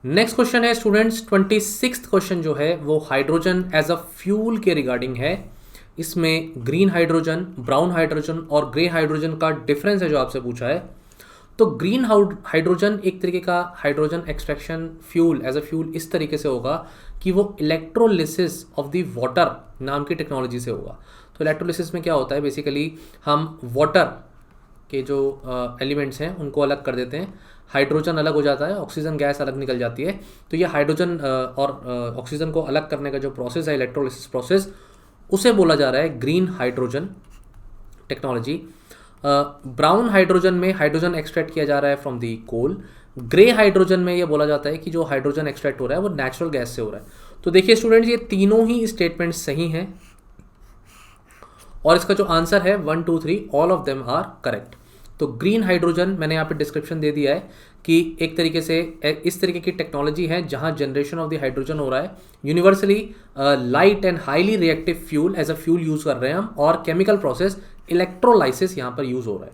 Next question है students 26th question जो है वो हाइड्रोजन एज अ फ्यूल के रिगार्डिंग है। इसमें ग्रीन हाइड्रोजन, ब्राउन हाइड्रोजन और ग्रे हाइड्रोजन का डिफरेंस है जो आपसे पूछा है। तो ग्रीन हाइड्रोजन एक तरीके का hydrogen extraction fuel as a fuel इस तरीके से होगा कि वो इलेक्ट्रोलिसिस ऑफ द वाटर नाम की टेक्नोलॉजी से होगा। तो इलेक्ट्रोलिसिस में क्या होता है, बेसिकली हम वाटर के जो एलिमेंट्स हैं उनको अलग कर देते हैं, हाइड्रोजन अलग हो जाता है, ऑक्सीजन गैस अलग निकल जाती है। तो ये हाइड्रोजन और ऑक्सीजन को अलग करने का जो प्रोसेस है, इलेक्ट्रोलिसिस प्रोसेस, उसे बोला जा रहा है green hydrogen technology. Brown hydrogen में हाइड्रोजन एक्सट्रैक्ट किया जा रहा है from the coal. Grey hydrogen में ये बोला जाता है कि जो हाइड्रोजन एक्सट्रैक्ट हो रहा है वो नेचुरल गैस से हो रहा है। तो देखिए स्टूडेंट्स, ये तीनों ही स्टेटमेंट सही हैं और इसका जो आंसर है 1 2 3 all of them are correct. तो ग्रीन हाइड्रोजन मैंने यहाँ पे डिस्क्रिप्शन दे दिया है कि एक तरीके से इस तरीके की टेक्नोलॉजी है जहाँ जनरेशन ऑफ द हाइड्रोजन हो रहा है, universally light and highly reactive fuel as a fuel use कर रहे हैं हम, और केमिकल प्रोसेस इलेक्ट्रोलाइसिस यहाँ पर यूज़ हो रहा है।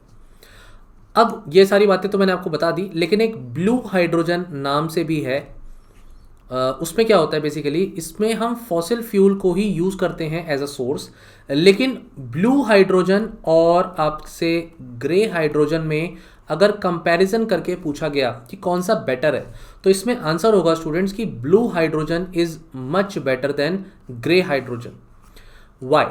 अब ये सारी बातें तो मैंने आपको बता दी, लेकिन एक ब्लू हाइड्रोजन नाम से भी है। उसमें क्या होता है, बेसिकली इसमें हम फॉसिल फ्यूल को ही यूज़ करते हैं एज अ सोर्स, लेकिन ब्लू हाइड्रोजन और आपसे ग्रे हाइड्रोजन में अगर कंपैरिजन करके पूछा गया कि कौन सा बेटर है, तो इसमें आंसर होगा स्टूडेंट्स कि blue hydrogen is much better than grey hydrogen. Why?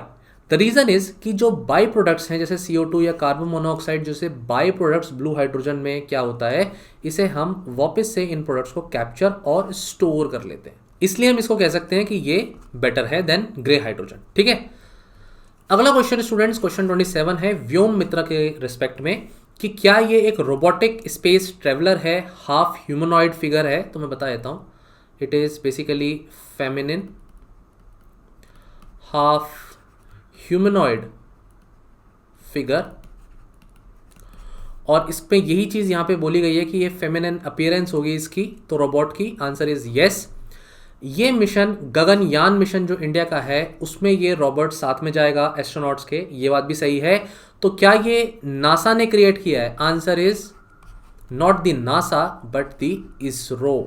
The reason is कि जो बाई प्रोडक्ट्स हैं जैसे CO2 या कार्बन मोनोऑक्साइड, जैसे बाई प्रोडक्ट्स ब्लू हाइड्रोजन में क्या होता है, इसे हम वापस से इन प्रोडक्ट्स को कैप्चर और स्टोर कर लेते हैं, इसलिए हम इसको कह सकते हैं कि ये बेटर है देन ग्रे हाइड्रोजन। ठीक है, अगला क्वेश्चन स्टूडेंट्स क्वेश्चन 27 है व्योम मित्र के रिस्पेक्ट में कि क्या ये एक रोबोटिक स्पेस ट्रेवलर है, हाफ ह्यूमनॉइड फिगर है। तो मैं बता देता हूँ, it is basically feminine half humanoid figure, और इस पे यही चीज़ यहाँ पे बोली गई है कि ये फेमिनिन अपीयरेंस होगी इसकी, तो रोबोट की। Answer is yes. ये मिशन गगनयान मिशन जो इंडिया का है उसमें ये रोबोट साथ में जाएगा एस्ट्रोनॉट्स के, ये बात भी सही है। तो क्या ये नासा ने क्रिएट किया है? Answer is not the NASA but the ISRO.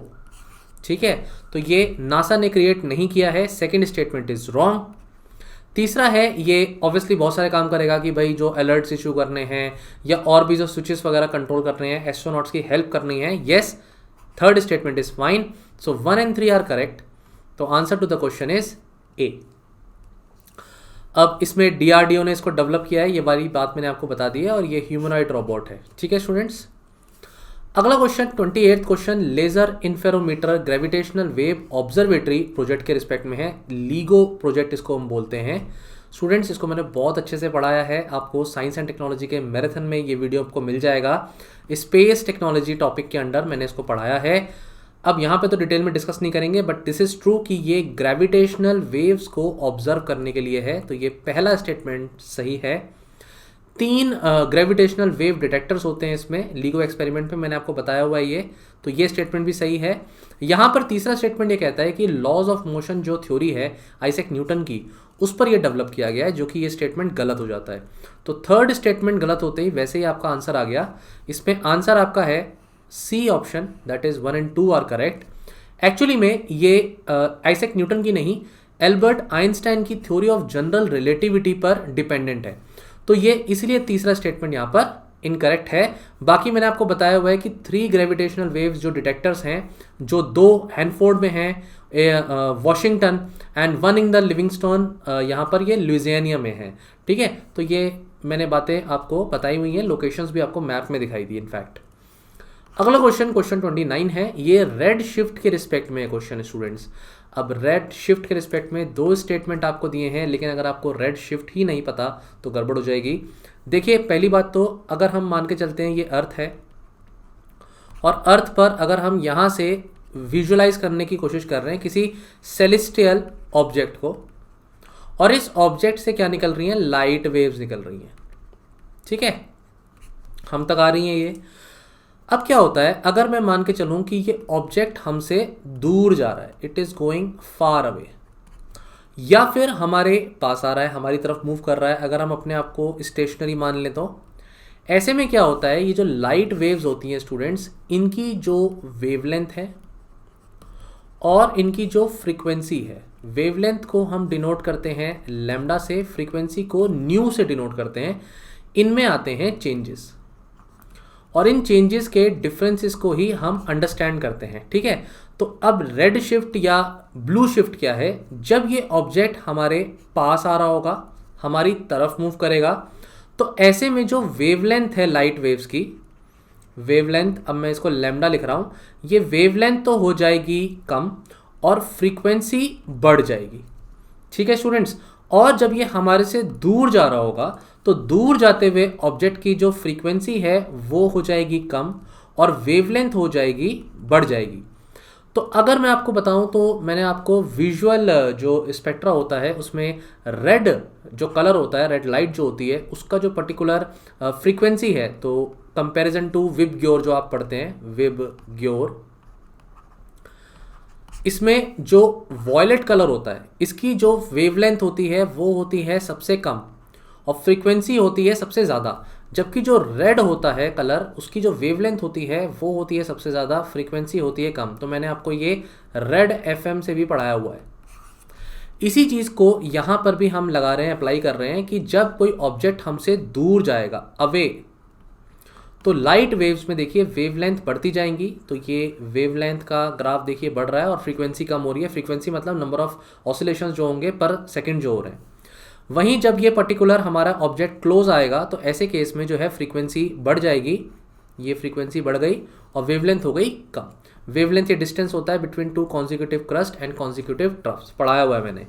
ठीक है, तो ये नासा ने क्रिएट नहीं किया है, सेकेंड स्टेटमेंट इज रॉन्ग। तीसरा है ये ऑब्वियसली बहुत सारे काम करेगा कि भाई जो अलर्ट्स इशू करने हैं या और भी जो स्विचेस वगैरह कंट्रोल करने हैं, एस्ट्रोनॉट्स की हेल्प करनी है। Yes, third statement is fine. So 1 and 3 are correct. तो answer to the question is A. अब इसमें DRDO ने इसको डेवलप किया है, ये वाली बात मैंने आपको बता दी है, और ये ह्यूमनॉइड रोबोट है। ठीक है स्टूडेंट्स, अगला question 28th question laser interferometer gravitational wave observatory project के रिस्पेक्ट में है। लीगो प्रोजेक्ट इसको हम बोलते हैं। स्टूडेंट्स, इसको मैंने बहुत अच्छे से पढ़ाया है, आपको साइंस एंड टेक्नोलॉजी के मैराथन में ये वीडियो आपको मिल जाएगा। स्पेस टेक्नोलॉजी टॉपिक के अंडर मैंने इसको पढ़ाया है। अब यहाँ पे तो डिटेल में डिस्कस नहीं करेंगे, बट दिस इज ट्रू कि ये ग्रेविटेशनल वेव्स को ऑब्जर्व करने के लिए है। तो ये पहला स्टेटमेंट सही है। 3 ग्रेविटेशनल वेव डिटेक्टर्स होते हैं इसमें, लीगो एक्सपेरिमेंट में मैंने आपको बताया हुआ है ये, तो ये स्टेटमेंट भी सही है। यहाँ पर तीसरा स्टेटमेंट ये कहता है कि लॉज ऑफ मोशन जो थ्योरी है आइजैक न्यूटन की, उस पर ये डेवलप किया गया है, जो कि ये स्टेटमेंट गलत हो जाता है। तो थर्ड स्टेटमेंट गलत होते ही वैसे ही आपका आंसर आ गया। इसमें आंसर आपका है C option, that is 1 and 2 are correct. Actually में ये आइजैक न्यूटन की नहीं, एल्बर्ट आइंस्टाइन की थ्योरी ऑफ जनरल रिलेटिविटी पर डिपेंडेंट है। तो ये इसलिए तीसरा स्टेटमेंट यहाँ पर इनकरेक्ट है। बाकी मैंने आपको बताया हुआ है कि 3 ग्रेविटेशनल वेव्स जो डिटेक्टर्स हैं, जो 2 हैनफोर्ड में हैं Washington and 1 in the Livingstone, यहाँ पर ये लुइसियाना में है। ठीक है, तो ये मैंने बातें आपको बताई हुई हैं, लोकेशंस भी आपको मैप में दिखाई दी इनफैक्ट। अगला क्वेश्चन 29 है, ये रेड शिफ्ट के रिस्पेक्ट में क्वेश्चन स्टूडेंट्स। अब रेड शिफ्ट के रिस्पेक्ट में 2 स्टेटमेंट आपको दिए हैं, लेकिन अगर आपको रेड शिफ्ट ही नहीं पता तो गड़बड़ हो जाएगी। देखिए, पहली बात तो अगर हम मान के चलते हैं ये अर्थ है, और अर्थ पर अगर हम यहाँ से विजुअलाइज करने की कोशिश कर रहे हैं किसी सेलेस्टियल ऑब्जेक्ट को, और इस ऑब्जेक्ट से क्या निकल रही हैं? लाइट वेव्स निकल रही हैं। ठीक है, हम तक आ रही हैं ये। अब क्या होता है, अगर मैं मान के चलूं कि ये ऑब्जेक्ट हमसे दूर जा रहा है, it is going far away, या फिर हमारे पास आ रहा है, हमारी तरफ मूव कर रहा है। अगर हम अपने आप को स्टेशनरी मान लें तो ऐसे में क्या होता है, ये जो लाइट वेव्स होती हैं स्टूडेंट्स, इनकी जो वेवलेंथ है और इनकी जो फ्रीक्वेंसी है, वेवलेंथ को हम डिनोट करते हैं लैम्डा से, फ्रीक्वेंसी को न्यू से डिनोट करते हैं, इनमें आते हैं चेंजेस और इन चेंजेस के डिफरेंसेस को ही हम अंडरस्टैंड करते हैं। ठीक है, तो अब रेड शिफ्ट या ब्लू शिफ्ट क्या है, जब ये ऑब्जेक्ट हमारे पास आ रहा होगा, हमारी तरफ मूव करेगा, तो ऐसे में जो वेवलेंथ है लाइट वेव्स की, वेवलेंथ, अब मैं इसको लैम्डा लिख रहा हूँ, ये वेवलेंथ तो हो जाएगी कम और फ्रीक्वेंसी बढ़ जाएगी। ठीक है स्टूडेंट्स, और जब ये हमारे से दूर जा रहा होगा तो दूर जाते हुए ऑब्जेक्ट की जो फ्रीक्वेंसी है वो हो जाएगी कम और वेवलेंथ हो जाएगी बढ़ जाएगी। तो अगर मैं आपको बताऊं तो मैंने आपको विजुअल जो स्पेक्ट्रा होता है उसमें रेड जो कलर होता है, रेड लाइट जो होती है, उसका जो पर्टिकुलर फ्रीक्वेंसी है, तो कंपैरिजन टू विब ग्योर जो आप पढ़ते हैं, विब ग्योर, इसमें जो वॉयलेट कलर होता है इसकी जो वेवलेंथ होती है वो होती है सबसे कम और फ्रीक्वेंसी होती है सबसे ज़्यादा, जबकि जो रेड होता है कलर उसकी जो वेवलेंथ होती है वो होती है सबसे ज़्यादा, फ्रीक्वेंसी होती है कम। तो मैंने आपको ये रेड एफएम से भी पढ़ाया हुआ है। इसी चीज़ को यहाँ पर भी हम लगा रहे हैं, अप्लाई कर रहे हैं कि जब कोई ऑब्जेक्ट हमसे दूर जाएगा, अवे, तो लाइट वेव्स में देखिए वेवलेंथ बढ़ती जाएंगी, तो ये वेवलेंथ का ग्राफ देखिए बढ़ रहा है और फ्रीक्वेंसी कम हो रही है। फ्रीक्वेंसी मतलब नंबर ऑफ ऑसिलेशंस जो होंगे पर सेकंड जो हो रहे हैं। वहीं जब ये पर्टिकुलर हमारा ऑब्जेक्ट क्लोज आएगा तो ऐसे केस में जो है फ्रीक्वेंसी बढ़ जाएगी, ये फ्रीक्वेंसी बढ़ गई और वेवलेंथ हो गई कम। वेवलेंथ ये डिस्टेंस होता है between two consecutive crust and consecutive troughs, पढ़ाया हुआ है मैंने।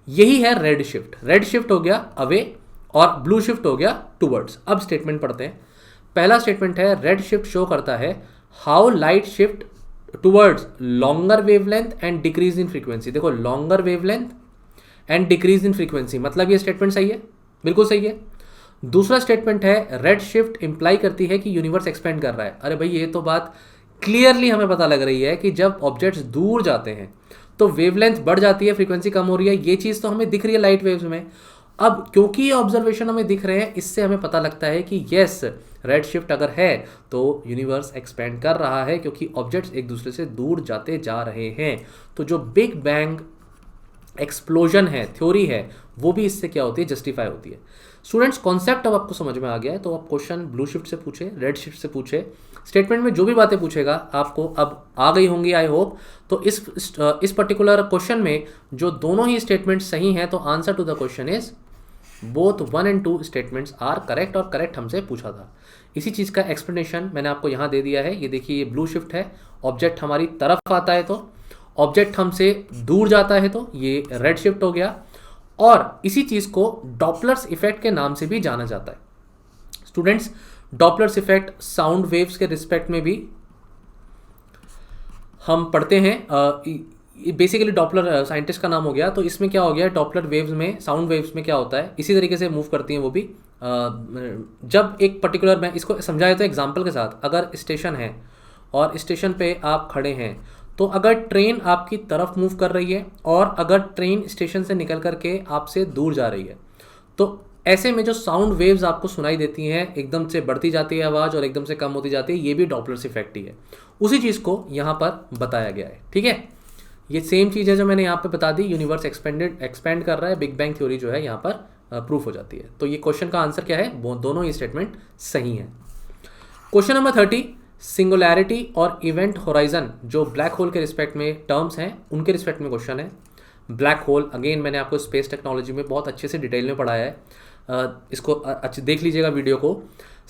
यही है रेड शिफ्ट। रेड शिफ्ट हो गया अवे और ब्लू शिफ्ट हो गया टूवर्ड्स। अब स्टेटमेंट पढ़ते हैं। पहला स्टेटमेंट है रेड शिफ्ट शो करता है how light shift towards longer wavelength and decrease in frequency. देखो, longer wavelength and decrease in frequency, मतलब ये स्टेटमेंट सही है, बिल्कुल सही है। दूसरा स्टेटमेंट है रेड शिफ्ट इंप्लाई करती है कि यूनिवर्स एक्सपेंड कर रहा है। अरे भाई, ये तो बात क्लियरली हमें पता लग रही है कि जब ऑब्जेक्ट्स दूर जाते हैं तो वेवलेंथ बढ़ जाती है, फ्रीक्वेंसी कम हो रही है। ये चीज़ तो हमें दिख रही है लाइट वेव्स में। अब क्योंकि ये ऑब्जर्वेशन हमें दिख रहे हैं, इससे हमें पता लगता है कि यस, रेड शिफ्ट अगर है तो यूनिवर्स एक्सपेंड कर रहा है, क्योंकि ऑब्जेक्ट्स एक दूसरे से दूर जाते जा रहे हैं। तो जो बिग बैंग एक्सप्लोजन है, थ्योरी है, वो भी इससे क्या होती है, जस्टिफाई होती है। स्टूडेंट्स, कॉन्सेप्ट अब आपको समझ में आ गया है, तो आप क्वेश्चन ब्लू शिफ्ट से पूछे, रेड शिफ्ट से पूछे, स्टेटमेंट में जो भी बातें पूछेगा आपको अब आ गई होंगी, आई होप। तो इस पर्टिकुलर क्वेश्चन में जो दोनों ही स्टेटमेंट सही हैं, तो answer to the question is both 1 and 2 statements are correct, और करेक्ट हमसे पूछा था। इसी चीज़ का एक्सप्लेनेशन मैंने आपको यहाँ दे दिया है। ये देखिए, ये ब्लू शिफ्ट है, ऑब्जेक्ट हमारी तरफ आता है तो, ऑब्जेक्ट हमसे दूर जाता है तो ये रेड शिफ्ट हो गया। और इसी चीज़ को डॉपलर्स इफेक्ट के नाम से भी जाना जाता है। Students, Doppler's effect sound waves के रिस्पेक्ट में भी हम पढ़ते हैं। बेसिकली डॉपलर साइंटिस्ट का नाम हो गया, तो इसमें क्या हो गया, डॉपलर वेव्स में, साउंड वेव्स में क्या होता है, इसी तरीके से मूव करती हैं वो भी। जब एक पर्टिकुलर, मैं इसको समझाया तो एग्जांपल के साथ, अगर स्टेशन है और स्टेशन पे आप खड़े हैं, तो अगर ट्रेन आपकी तरफ मूव कर रही है और अगर ट्रेन स्टेशन से निकल करके आपसे दूर जा रही है, तो ऐसे में जो साउंड वेव्स आपको सुनाई देती हैं, एकदम से बढ़ती जाती है आवाज़ और एकदम से कम होती जाती है, ये भी डॉपलर्स इफेक्ट ही है। उसी चीज़ को यहाँ पर बताया गया है। ठीक है, ये सेम चीज़ है जो मैंने यहाँ पे बता दी, यूनिवर्स एक्सपेंड कर रहा है, बिग बैंग थ्योरी जो है यहाँ पर प्रूफ हो जाती है। तो ये क्वेश्चन का आंसर क्या है, दोनों ही स्टेटमेंट सही हैं। क्वेश्चन नंबर 30, सिंगुलैरिटी और इवेंट होराइजन जो ब्लैक होल के रिस्पेक्ट में टर्म्स हैं, उनके रिस्पेक्ट में क्वेश्चन है। ब्लैक होल, अगेन मैंने आपको स्पेस टेक्नोलॉजी में बहुत अच्छे से डिटेल में पढ़ाया है, इसको अच्छे देख लीजिएगा वीडियो को।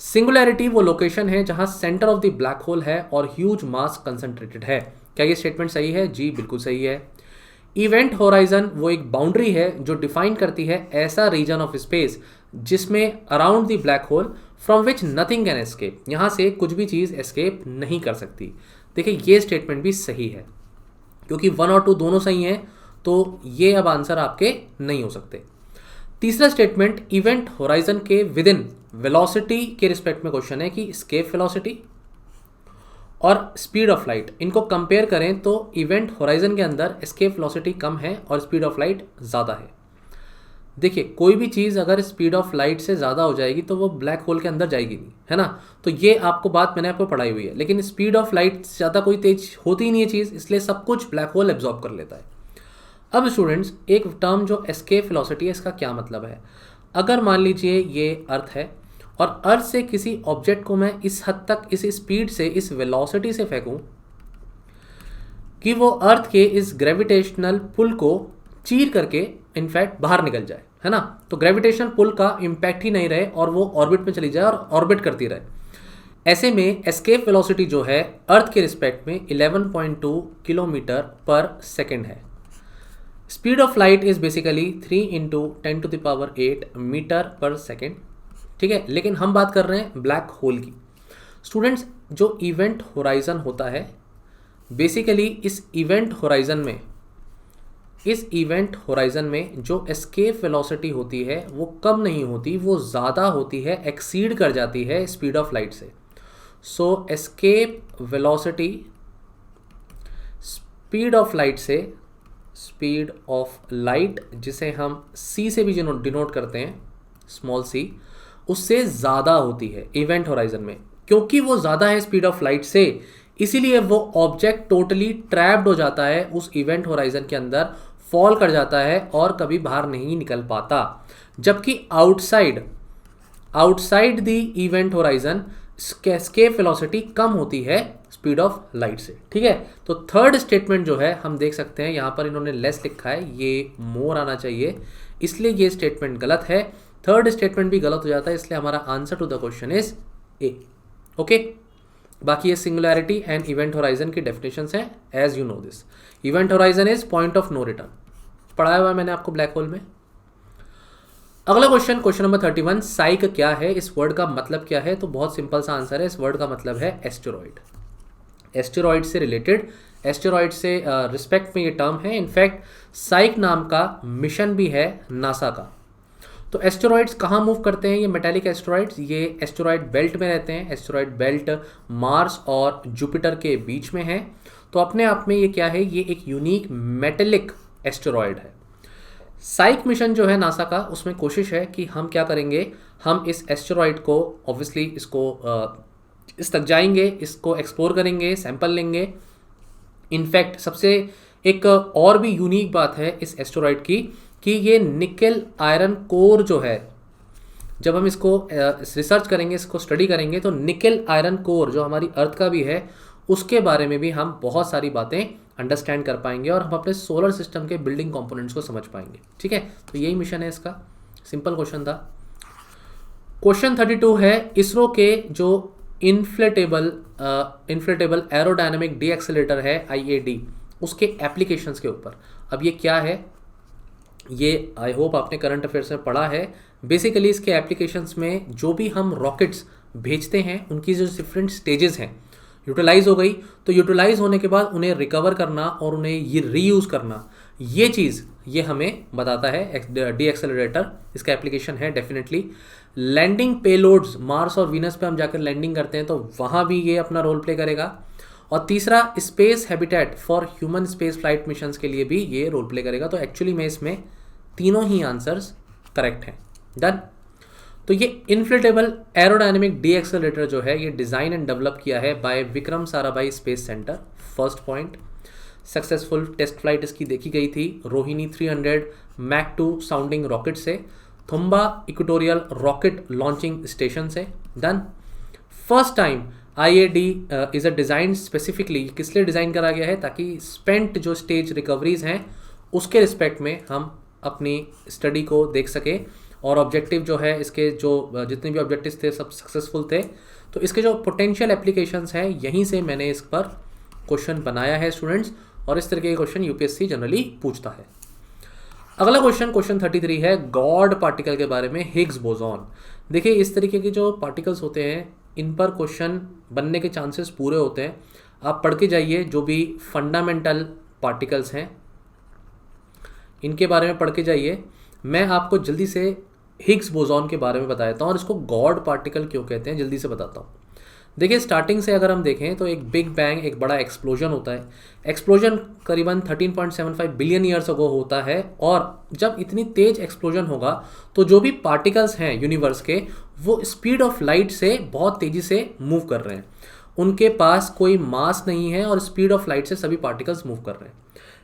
सिंगुलैरिटी वो लोकेशन है जहाँ centre of the black hole है और ह्यूज मास कंसंट्रेटेड है। क्या ये स्टेटमेंट सही है? जी बिल्कुल सही है। इवेंट होराइजन वो एक बाउंड्री है जो डिफाइन करती है ऐसा रीजन ऑफ स्पेस जिसमें around the black hole from which nothing can escape, यहाँ से कुछ भी चीज़ एस्केप नहीं कर सकती। देखिए, ये स्टेटमेंट भी सही है, क्योंकि 1 और 2 दोनों सही हैं, तो ये अब आंसर आपके नहीं हो सकते। तीसरा स्टेटमेंट, इवेंट होराइजन के विद इन वेलोसिटी के रिस्पेक्ट में क्वेश्चन है कि एस्केप वेलोसिटी और स्पीड ऑफ लाइट, इनको कंपेयर करें तो इवेंट होराइजन के अंदर एस्केप वेलोसिटी कम है और स्पीड ऑफ लाइट ज़्यादा है। देखिए कोई भी चीज़ अगर स्पीड ऑफ लाइट से ज़्यादा हो जाएगी तो वो ब्लैक होल के अंदर जाएगी नहीं, है ना। तो ये आपको बात मैंने आपको पढ़ाई हुई है, लेकिन स्पीड ऑफ लाइट से ज़्यादा कोई तेज होती ही नहीं है चीज़, इसलिए सब कुछ ब्लैक होल एब्जॉर्ब कर लेता है। अब स्टूडेंट्स, एक टर्म जो एस्केप वेलोसिटी है, इसका क्या मतलब है। अगर मान लीजिए ये अर्थ है और अर्थ से किसी ऑब्जेक्ट को मैं इस हद तक, इस स्पीड से, इस वेलोसिटी से फेंकूं कि वो अर्थ के इस ग्रेविटेशनल पुल को चीर करके इनफैक्ट बाहर निकल जाए, है ना। तो ग्रेविटेशनल पुल का इम्पैक्ट ही नहीं रहे और वो ऑर्बिट में चली जाए और ऑर्बिट करती रहे। ऐसे में एस्केप वेलोसिटी जो है अर्थ के रिस्पेक्ट में 11.2 किलोमीटर पर सेकेंड है। Speed of light is basically 3 × 10⁸ metre per second, ठीक है। लेकिन हम बात कर रहे हैं ब्लैक होल की। स्टूडेंट्स, जो इवेंट होराइजन होता है, बेसिकली इस इवेंट होराइजन में जो एस्केप वेलोसिटी होती है वो कम नहीं होती, वो ज़्यादा होती है, एक्सीड कर जाती है स्पीड ऑफ लाइट से। So escape velocity speed of light जिसे हम c से भी डिनोट करते हैं, स्मॉल c, उससे ज़्यादा होती है इवेंट होराइजन में। क्योंकि वो ज़्यादा है स्पीड ऑफ लाइट से, इसीलिए वो ऑब्जेक्ट टोटली ट्रैप्ड हो जाता है उस इवेंट होराइजन के अंदर, फॉल कर जाता है और कभी बाहर नहीं निकल पाता। जबकि outside the event horizon escape velocity कम होती है स्पीड ऑफ लाइट से, ठीक है। तो थर्ड स्टेटमेंट जो है हम देख सकते हैं यहाँ पर इन्होंने लेस लिखा है, ये मोर आना चाहिए, इसलिए ये स्टेटमेंट गलत है। थर्ड स्टेटमेंट भी गलत हो जाता है, इसलिए हमारा answer to the question is A. Okay, बाकी ये सिंगुलैरिटी एंड इवेंट होराइजन की डेफिनेशंस हैं, as you know this. Event horizon is point of no return, पढ़ाया हुआ है मैंने आपको ब्लैक होल में। अगला क्वेश्चन नंबर 31, साइक क्या है, इस वर्ड का मतलब क्या है। तो बहुत सिंपल सा आंसर है, इस वर्ड का मतलब है एस्टेरॉइड। एस्टेरॉइड से रिलेटेड, एस्टेरॉइड से रिस्पेक्ट में ये टर्म है। इनफैक्ट साइक नाम का मिशन भी है नासा का। तो एस्टेरॉइड्स कहाँ मूव करते हैं, ये मेटालिक एस्टेरॉइड्स, ये एस्टेरॉइड बेल्ट में रहते हैं। एस्टेरॉइड बेल्ट मार्स और जुपिटर के बीच में है। तो अपने आप में ये क्या है, ये एक यूनिक मेटालिक एस्टेरॉइड है। साइक मिशन जो है नासा का, उसमें कोशिश है कि हम क्या करेंगे, हम इस एस्टेरॉइड को ऑब्वियसली इस तक जाएंगे, इसको एक्सप्लोर करेंगे, सैंपल लेंगे। इनफैक्ट सबसे एक और भी यूनिक बात है इस एस्टेरॉइड की कि ये निकेल आयरन कोर जो है, जब हम इसको रिसर्च करेंगे, इसको स्टडी करेंगे, तो निकेल आयरन कोर जो हमारी अर्थ का भी है, उसके बारे में भी हम बहुत सारी बातें अंडरस्टैंड कर पाएंगे और हम अपने सोलर सिस्टम के बिल्डिंग कंपोनेंट्स को समझ पाएंगे, ठीक है। तो यही मिशन है इसका, सिंपल क्वेश्चन था। क्वेश्चन 32 है, इसरो के जो इन्फ्लेटेबल एरोडायनेमिक डीएक्सेलेटर है IAD, उसके एप्लीकेशंस के ऊपर। अब ये क्या है, ये आई होप आपने करंट अफेयर्स में पढ़ा है। बेसिकली इसके एप्लीकेशंस में जो भी हम रॉकेट्स भेजते हैं, उनकी जो डिफरेंट स्टेजेस हैं, यूटिलाइज हो गई, तो यूटिलाइज होने के बाद उन्हें रिकवर करना और उन्हें ये रीयूज़ करना, ये चीज़ ये हमें बताता है डीएक्सेलरेटर। इसका एप्लीकेशन है डेफिनेटली। लैंडिंग पेलोड्स, मार्स और वीनस पे हम जाकर लैंडिंग करते हैं, तो वहाँ भी ये अपना रोल प्ले करेगा। और तीसरा, space habitat for human space flight missions के लिए भी ये रोल प्ले करेगा। तो एक्चुअली में इसमें तीनों ही आंसर्स करेक्ट हैं। डन। तो ये इन्फ्लेटेबल एरोडायनेमिक डीएक्सेलरेटर जो है, ये डिज़ाइन एंड डेवलप किया है by Vikram Sarabhai space centre. First point, successful test flight इसकी देखी गई थी रोहिणी 300 मैक 2 साउंडिंग रॉकेट से, Thumba equatorial rocket launching station से। Done. First time IAD is a design specifically, किस लिए डिज़ाइन करा गया है, ताकि स्पेंट जो स्टेज रिकवरीज हैं उसके रिस्पेक्ट में हम अपनी स्टडी को देख सके। और ऑब्जेक्टिव जो है इसके, जो जितने भी ऑब्जेक्टिव्स थे सब सक्सेसफुल थे। तो इसके जो पोटेंशियल एप्लीकेशंस हैं, यहीं से मैंने इस पर क्वेश्चन बनाया है स्टूडेंट्स, और इस तरीके के क्वेश्चन यूपीएससी जनरली पूछता है। अगला क्वेश्चन 33 है, गॉड पार्टिकल के बारे में, हिग्स बोसॉन। देखिए इस तरीके के जो पार्टिकल्स होते हैं, इन पर क्वेश्चन बनने के चांसेस पूरे होते हैं। आप पढ़ के जाइए, जो भी फंडामेंटल पार्टिकल्स हैं इनके बारे में पढ़ के जाइए। मैं आपको जल्दी से हिग्स बोसॉन के बारे में बता देता हूँ और इसको गॉड पार्टिकल क्यों कहते हैं जल्दी से बताता हूँ। देखिए स्टार्टिंग से अगर हम देखें तो एक बिग बैंग, एक बड़ा एक्सप्लोजन होता है। एक्सप्लोजन करीबन 13.75 बिलियन ईयर्स अगो होता है, और जब इतनी तेज एक्सप्लोजन होगा तो जो भी पार्टिकल्स हैं यूनिवर्स के, वो स्पीड ऑफ लाइट से बहुत तेज़ी से मूव कर रहे हैं। उनके पास कोई मास नहीं है और स्पीड ऑफ लाइट से सभी पार्टिकल्स मूव कर रहे हैं।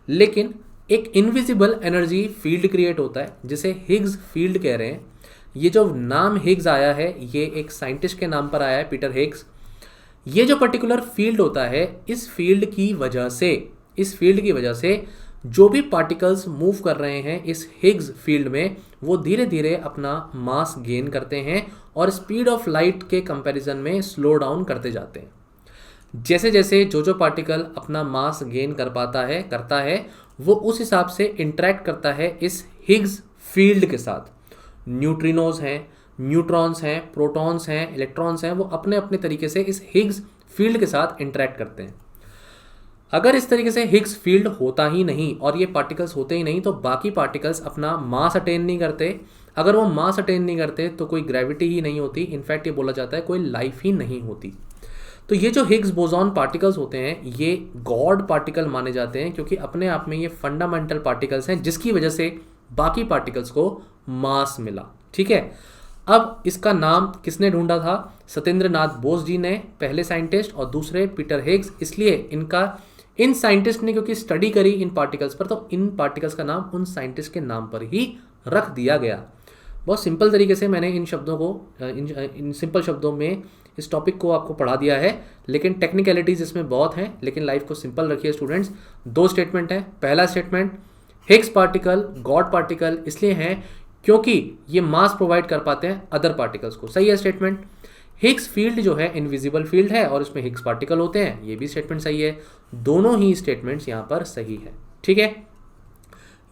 लेकिन एक इनविजिबल एनर्जी फील्ड क्रिएट होता है जिसे हिग्स फील्ड कह रहे हैं। ये जो नाम हिग्स आया है ये एक साइंटिस्ट के नाम पर आया है, पीटर हिग्स। ये जो पर्टिकुलर फील्ड होता है, इस फील्ड की वजह से जो भी पार्टिकल्स मूव कर रहे हैं इस हिग्स फील्ड में, वो धीरे धीरे अपना मास गेन करते हैं और स्पीड ऑफ लाइट के कंपैरिजन में स्लो डाउन करते जाते हैं। जैसे जैसे जो पार्टिकल अपना मास गेन करता है वो उस हिसाब से इंटरेक्ट करता है इस हिग्स फील्ड के साथ। न्यूट्रिनोज हैं, न्यूट्रॉन्स हैं, प्रोटॉन्स हैं, इलेक्ट्रॉन्स हैं, वो अपने अपने तरीके से इस हिग्स फील्ड के साथ इंटरेक्ट करते हैं। अगर इस तरीके से हिग्स फील्ड होता ही नहीं और ये पार्टिकल्स होते ही नहीं तो बाकी पार्टिकल्स अपना मास अटेन नहीं करते। अगर वो मास अटेन नहीं करते तो कोई ग्रेविटी ही नहीं होती, इनफैक्ट ये बोला जाता है कोई लाइफ ही नहीं होती। तो ये जो हिग्स बोसॉन पार्टिकल्स होते हैं ये गॉड पार्टिकल माने जाते हैं, क्योंकि अपने आप में ये फंडामेंटल पार्टिकल्स हैं जिसकी वजह से बाकी पार्टिकल्स को मास मिला। ठीक है, अब इसका नाम किसने ढूंढा था? सत्येंद्र नाथ बोस जी ने, पहले साइंटिस्ट, और दूसरे पीटर हिग्स। इसलिए इन साइंटिस्ट ने क्योंकि स्टडी करी इन पार्टिकल्स पर, तो इन पार्टिकल्स का नाम उन साइंटिस्ट के नाम पर ही रख दिया गया। बहुत सिंपल तरीके से मैंने इन शब्दों को इन सिंपल शब्दों में इस टॉपिक को आपको पढ़ा दिया है, लेकिन टेक्निकलिटीज इसमें बहुत हैं। लेकिन लाइफ को सिंपल रखिए स्टूडेंट्स। 2 स्टेटमेंट हैं। पहला statement, Higgs particle God particle इसलिए हैं क्योंकि ये मास प्रोवाइड कर पाते हैं अदर पार्टिकल्स को। सही है स्टेटमेंट। हिग्स फील्ड जो है इनविजिबल फील्ड है और इसमें हिग्स पार्टिकल होते हैं, ये भी स्टेटमेंट सही है। दोनों ही स्टेटमेंट्स यहाँ पर सही है। ठीक है,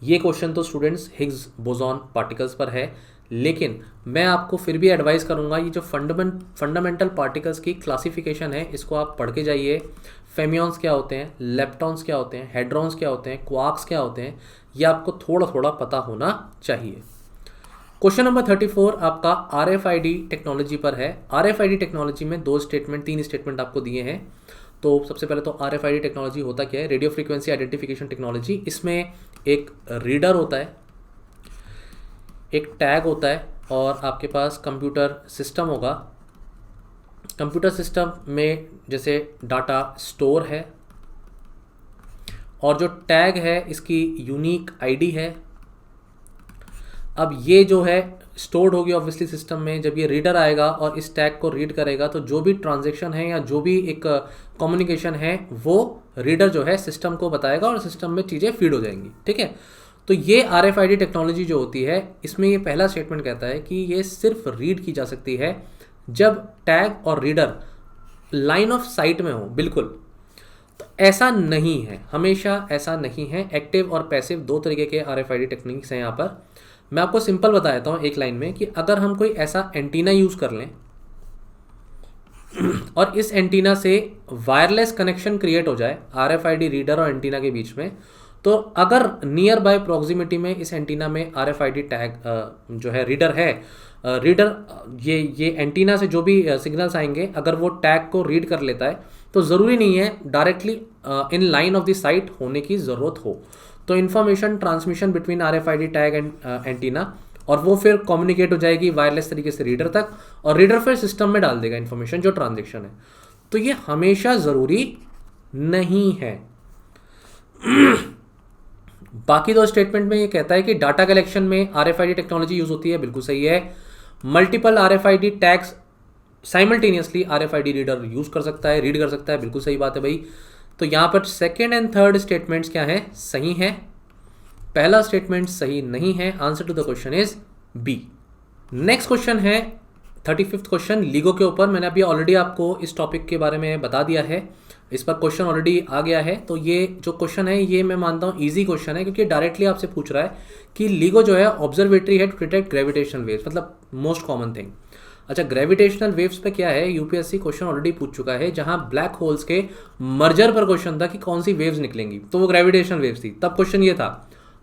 ये क्वेश्चन तो स्टूडेंट्स हिग्स बोसॉन पार्टिकल्स पर है, लेकिन मैं आपको फिर भी एडवाइस करूंगा ये जो फंडामेंटल पार्टिकल्स की क्लासिफिकेशन है इसको आप पढ़ के जाइए। फेमियॉन्स क्या होते हैं, लेप्टॉन्स क्या होते हैं, हेड्रॉन्स क्या होते हैं, क्वार्क्स क्या होते हैं, ये आपको थोड़ा थोड़ा पता होना चाहिए। क्वेश्चन नंबर 34 आपका RFID टेक्नोलॉजी पर है। RFID टेक्नोलॉजी में 3 स्टेटमेंट आपको दिए हैं। तो सबसे पहले तो RFID टेक्नोलॉजी होता क्या है? Radio frequency identification technology. इसमें एक रीडर होता है, एक टैग होता है और आपके पास कंप्यूटर सिस्टम होगा। कंप्यूटर सिस्टम में जैसे डाटा स्टोर है और जो टैग है इसकी यूनिक आईडी है। अब ये जो है स्टोर्ड होगी ऑब्वियसली सिस्टम में। जब ये रीडर आएगा और इस टैग को रीड करेगा तो जो भी ट्रांजैक्शन है या जो भी एक कम्युनिकेशन है वो रीडर जो है सिस्टम को बताएगा और सिस्टम में चीज़ें फीड हो जाएंगी। ठीक है, तो ये RFID टेक्नोलॉजी जो होती है इसमें ये पहला स्टेटमेंट कहता है कि ये सिर्फ रीड की जा सकती है जब टैग और रीडर लाइन ऑफ साइट में हो। बिल्कुल, तो ऐसा नहीं है, हमेशा ऐसा नहीं है। एक्टिव और पैसिव 2 तरीके के RFID टेक्निक्स हैं यहाँ पर। मैं आपको सिंपल बता देता हूँ एक लाइन में कि अगर हम कोई ऐसा एंटीना यूज़ कर लें और इस एंटीना से वायरलेस कनेक्शन क्रिएट हो जाए RFID रीडर और एंटीना के बीच में, तो अगर नियर बाय प्रॉक्सिमिटी में इस एंटीना में RFID टैग जो है रीडर है, रीडर ये एंटीना से जो भी सिग्नल्स आएंगे अगर वो टैग को रीड कर लेता है तो ज़रूरी नहीं है directly in line of the site होने की ज़रूरत हो। तो information transmission between RFID tag and antenna, और वो फिर कम्युनिकेट हो जाएगी वायरलेस तरीके से रीडर तक, और रीडर फिर सिस्टम में डाल देगा इन्फॉर्मेशन जो ट्रांजेक्शन है। तो ये हमेशा ज़रूरी नहीं है। बाकी 2 स्टेटमेंट में ये कहता है कि डाटा कलेक्शन में RFID टेक्नोलॉजी यूज होती है। बिल्कुल सही है। Multiple RFID tags simultaneously RFID reader use कर सकता है, रीड कर सकता है। बिल्कुल सही बात है भाई। तो यहाँ पर 2nd एंड 3rd स्टेटमेंट्स क्या है? सही है। पहला स्टेटमेंट सही नहीं है। Answer to the question is B. Next question है 35th क्वेश्चन लीगो के ऊपर। मैंने अभी ऑलरेडी आपको इस टॉपिक के बारे में बता दिया है, इस पर क्वेश्चन ऑलरेडी आ गया है। तो ये जो क्वेश्चन है ये मैं मानता हूँ इजी क्वेश्चन है, क्योंकि डायरेक्टली आपसे पूछ रहा है कि लीगो जो है ऑब्जर्वेटरी है टू डिटेक्ट ग्रेविटेशनल वेव्स, मतलब मोस्ट कॉमन थिंग। अच्छा, ग्रेविटेशनल वेव्स पे क्या है? यूपीएससी क्वेश्चन ऑलरेडी पूछ चुका है, जहां ब्लैक होल्स के मर्जर पर क्वेश्चन था कि कौन सी वेव्स निकलेंगी, तो वो ग्रेविटेशनल वेव्स थी, तब क्वेश्चन ये था।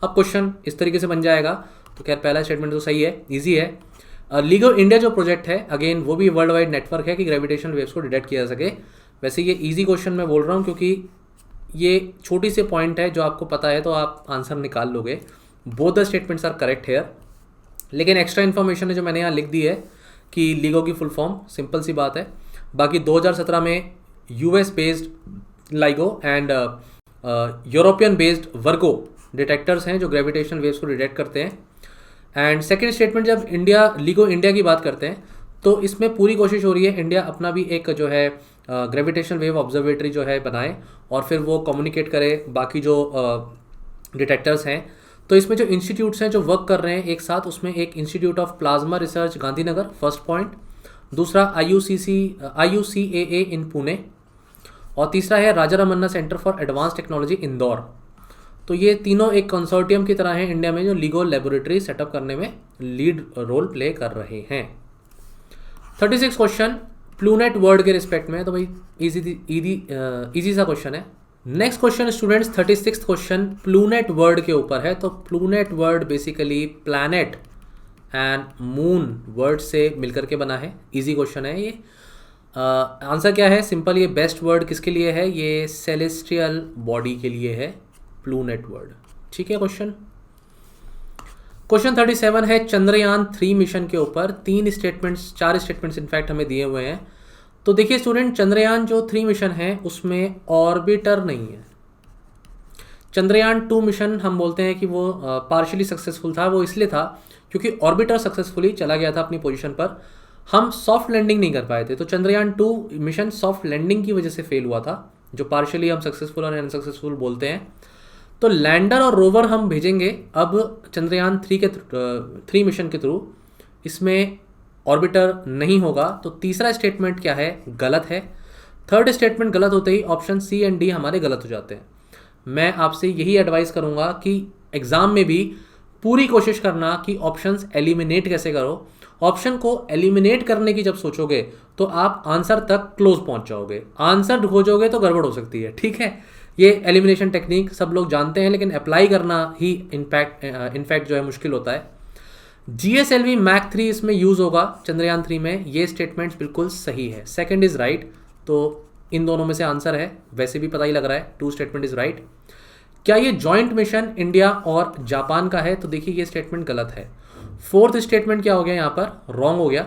अब क्वेश्चन इस तरीके से बन जाएगा। तो खैर पहला स्टेटमेंट तो सही है, ईजी है। लिगो इंडिया जो प्रोजेक्ट है अगेन वो भी वर्ल्ड वाइड नेटवर्क है कि ग्रेविटेशनल वेव्स को डिटेक्ट किया जा सके। वैसे ये इजी क्वेश्चन मैं बोल रहा हूँ क्योंकि ये छोटी सी पॉइंट है जो आपको पता है तो आप आंसर निकाल लोगे। Both the statements are correct here, लेकिन एक्स्ट्रा इन्फॉर्मेशन है जो मैंने यहाँ लिख दी है कि लिगो की फुल फॉर्म, सिंपल सी बात है। बाकी 2017 में US based LIGO and European based Virgo detectors हैं जो ग्रेविटेशनल वेव्स को डिटेक्ट करते हैं। एंड सेकेंड स्टेटमेंट, जब लिगो इंडिया की बात करते हैं तो इसमें पूरी कोशिश हो रही है इंडिया अपना भी एक जो है ग्रेविटेशनल वेव ऑब्जर्वेटरी जो है बनाए और फिर वो कम्युनिकेट करे बाकी जो डिटेक्टर्स हैं। तो इसमें जो इंस्टीट्यूट्स हैं जो वर्क कर रहे हैं एक साथ, उसमें एक institute of plasma research Gandhinagar, first point. दूसरा IUCAA इन पुणे, और तीसरा है Raja Ramanna centre for advance technology Indore. तो ये तीनों एक कंसोर्टियम की तरह हैं इंडिया में जो लिगो लेबोरेटरी सेटअप करने में लीड रोल प्ले कर रहे हैं। 36 क्वेश्चन प्लूनेट वर्ड के रिस्पेक्ट में, तो भाई इजी सा क्वेश्चन है। Next question students 36 question ploonet word के ऊपर है। तो ploonet word basically planet and moon word से मिलकर के बना है। इजी क्वेश्चन है ये। आंसर क्या है? सिंपल, ये बेस्ट वर्ड किसके लिए है? ये सेलेस्टियल बॉडी के लिए है प्लूनेट वर्ड। ठीक है। क्वेश्चन 37 है चंद्रयान 3 मिशन के ऊपर। 4 स्टेटमेंट्स इनफैक्ट हमें दिए हुए हैं। तो देखिए स्टूडेंट, चंद्रयान जो 3 मिशन है उसमें ऑर्बिटर नहीं है। चंद्रयान 2 मिशन हम बोलते हैं कि वो पार्शियली सक्सेसफुल था। वो इसलिए था क्योंकि ऑर्बिटर सक्सेसफुली चला गया था अपनी पोजीशन पर, हम सॉफ्ट लैंडिंग नहीं कर पाए थे। तो चंद्रयान 2 मिशन सॉफ्ट लैंडिंग की वजह से फेल हुआ था, जो पार्शियली हम सक्सेसफुल और अनसक्सेसफुल बोलते हैं। तो लैंडर और रोवर हम भेजेंगे अब चंद्रयान 3 मिशन के थ्रू। इसमें ऑर्बिटर नहीं होगा। तो तीसरा स्टेटमेंट क्या है? गलत है। थर्ड स्टेटमेंट गलत होते ही ऑप्शन सी एंड डी हमारे गलत हो जाते हैं। मैं आपसे यही एडवाइस करूंगा कि एग्जाम में भी पूरी कोशिश करना कि ऑप्शंस एलिमिनेट कैसे करो। ऑप्शन को एलिमिनेट करने की जब सोचोगे तो आप आंसर तक क्लोज पहुंच जाओगे। आंसर खोजोगे तो गड़बड़ हो सकती है। ठीक है, ये एलिमिनेशन टेक्निक सब लोग जानते हैं, लेकिन अप्लाई करना ही इनफैक्ट जो है मुश्किल होता है। GSLV मैक 3 इसमें यूज होगा चंद्रयान 3 में। ये स्टेटमेंट्स बिल्कुल सही है। Second is right. तो इन दोनों में से आंसर है, वैसे भी पता ही लग रहा है। 2 स्टेटमेंट इज राइट। क्या ये जॉइंट मिशन इंडिया और जापान का है? तो देखिए ये स्टेटमेंट गलत है। फोर्थ स्टेटमेंट क्या हो गया यहाँ पर? रॉन्ग हो गया।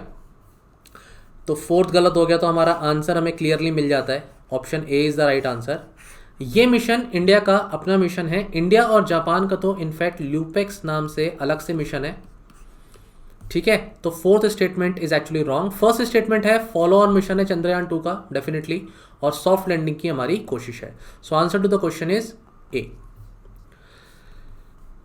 तो फोर्थ गलत हो गया तो हमारा आंसर हमें क्लियरली मिल जाता है। Option A is the right answer. ये मिशन इंडिया का अपना मिशन है। इंडिया और जापान का तो इनफैक्ट ल्यूपेक्स नाम से अलग से मिशन है। ठीक है, तो fourth statement is actually wrong. First statement है फॉलो ऑन मिशन है चंद्रयान 2 का डेफिनेटली, और सॉफ्ट लैंडिंग की हमारी कोशिश है। So answer to the question is A.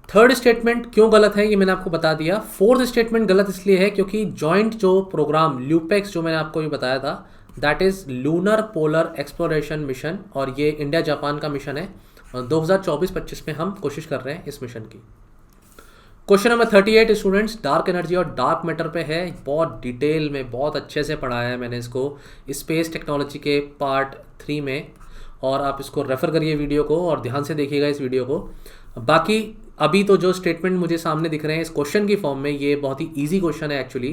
Third statement क्यों गलत है ये मैंने आपको बता दिया। फोर्थ स्टेटमेंट गलत इसलिए है क्योंकि जॉइंट जो प्रोग्राम ल्यूपेक्स जो मैंने आपको ये बताया था, that is lunar polar exploration mission, और ये इंडिया जापान का मिशन है। 2024-25 में हम कोशिश कर रहे हैं इस मिशन की। Question number 38 students dark energy और डार्क मैटर पे है। बहुत डिटेल में बहुत अच्छे से पढ़ाया है मैंने इसको स्पेस टेक्नोलॉजी के पार्ट 3 में, और आप इसको रेफर करिए वीडियो को और ध्यान से देखिएगा इस वीडियो को। बाकी अभी तो जो स्टेटमेंट मुझे सामने दिख रहे हैं इस क्वेश्चन की फॉर्म में, ये बहुत ही इजी क्वेश्चन है एक्चुअली,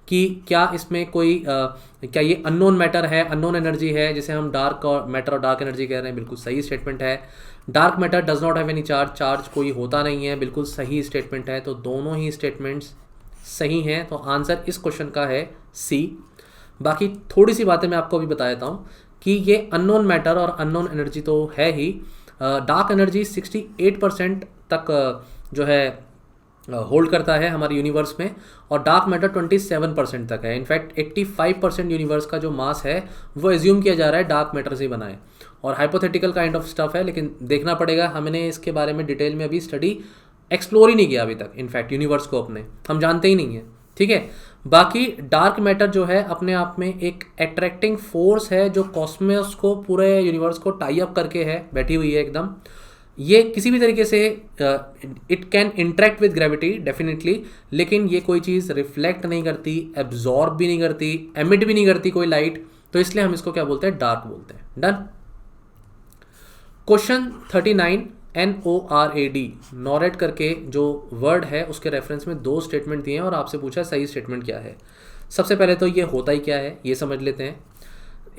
कि क्या इसमें कोई क्या ये अननोन मैटर है, अननोन एनर्जी है, जिसे हम डार्क और मैटर और डार्क एनर्जी कह रहे हैं। बिल्कुल सही स्टेटमेंट है। Dark matter does not have any charge, charge कोई होता नहीं है, बिल्कुल सही स्टेटमेंट है। तो दोनों ही स्टेटमेंट्स सही हैं। तो आंसर इस क्वेश्चन का है सी। बाकी थोड़ी सी बातें मैं आपको अभी बता देता हूँ कि ये अननोन मैटर और अननोन एनर्जी तो है ही। डार्क एनर्जी 68% तक जो है होल्ड करता है हमारे यूनिवर्स में, और डार्क मैटर 27% तक है। इनफैक्ट 85% यूनिवर्स का जो मास है वो एज्यूम किया जा रहा है डार्क मैटर से बना है, और हाइपोथेटिकल काइंड ऑफ स्टफ है, लेकिन देखना पड़ेगा। हमने इसके बारे में डिटेल में अभी स्टडी एक्सप्लोर ही नहीं किया अभी तक। इनफैक्ट यूनिवर्स को अपने हम जानते ही नहीं है। ठीक है, बाकी डार्क मैटर जो है अपने आप में एक अट्रैक्टिंग फोर्स है जो कॉस्मोस को, पूरे यूनिवर्स को टाई अप करके है बैठी हुई है एकदम। ये किसी भी तरीके से it can interact with gravity definitely, लेकिन ये कोई चीज़ रिफ्लेक्ट नहीं करती, एब्जॉर्ब भी नहीं करती, एमिट भी नहीं करती कोई लाइट। तो इसलिए हम इसको क्या बोलते हैं? डार्क बोलते हैं। डन। क्वेश्चन 39 NORAD, नॉरेड करके जो वर्ड है उसके रेफरेंस में 2 स्टेटमेंट दिए हैं और आपसे पूछा सही स्टेटमेंट क्या है। सबसे पहले तो ये होता ही क्या है ये समझ लेते हैं।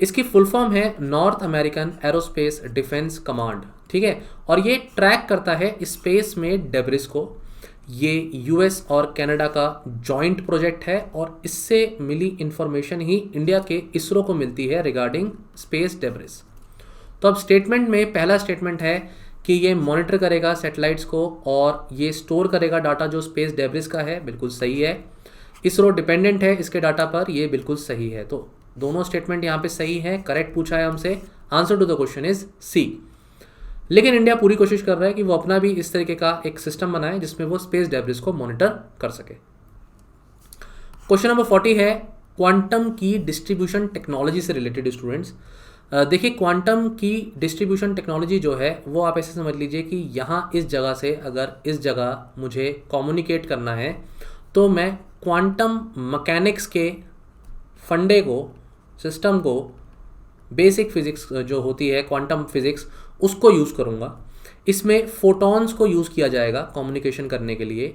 इसकी फुल फॉर्म है north American aerospace defence command, ठीक है। और ये ट्रैक करता है स्पेस में डेब्रिस को। ये यूएस और कनाडा का जॉइंट प्रोजेक्ट है और इससे मिली इंफॉर्मेशन ही इंडिया के इसरो को मिलती है रिगार्डिंग स्पेस डेब्रिस। तो अब स्टेटमेंट में पहला स्टेटमेंट है कि ये मॉनिटर करेगा सैटेलाइट्स को और ये स्टोर करेगा डाटा जो स्पेस डेब्रिस का है, बिल्कुल सही है। इसरो डिपेंडेंट है इसके डाटा पर, ये बिल्कुल सही है। तो दोनों स्टेटमेंट यहाँ पे सही है, करेक्ट पूछा है हमसे। Answer to the question is C. लेकिन इंडिया पूरी कोशिश कर रहा है कि वो अपना भी इस तरीके का एक सिस्टम बनाए जिसमें वो स्पेस डेब्रिस को मॉनिटर कर सके। क्वेश्चन नंबर 40 है क्वांटम की डिस्ट्रीब्यूशन टेक्नोलॉजी से रिलेटेड स्टूडेंट्स। देखिए क्वांटम की डिस्ट्रीब्यूशन टेक्नोलॉजी जो है वो आप ऐसे समझ लीजिए कि यहाँ इस जगह से अगर इस जगह मुझे कम्युनिकेट करना है तो मैं क्वांटम मैकेनिक्स के फंडे को, सिस्टम को, बेसिक फिजिक्स जो होती है क्वांटम फिजिक्स, उसको यूज़ करूँगा। इसमें फोटॉन्स को यूज़ किया जाएगा कम्युनिकेशन करने के लिए।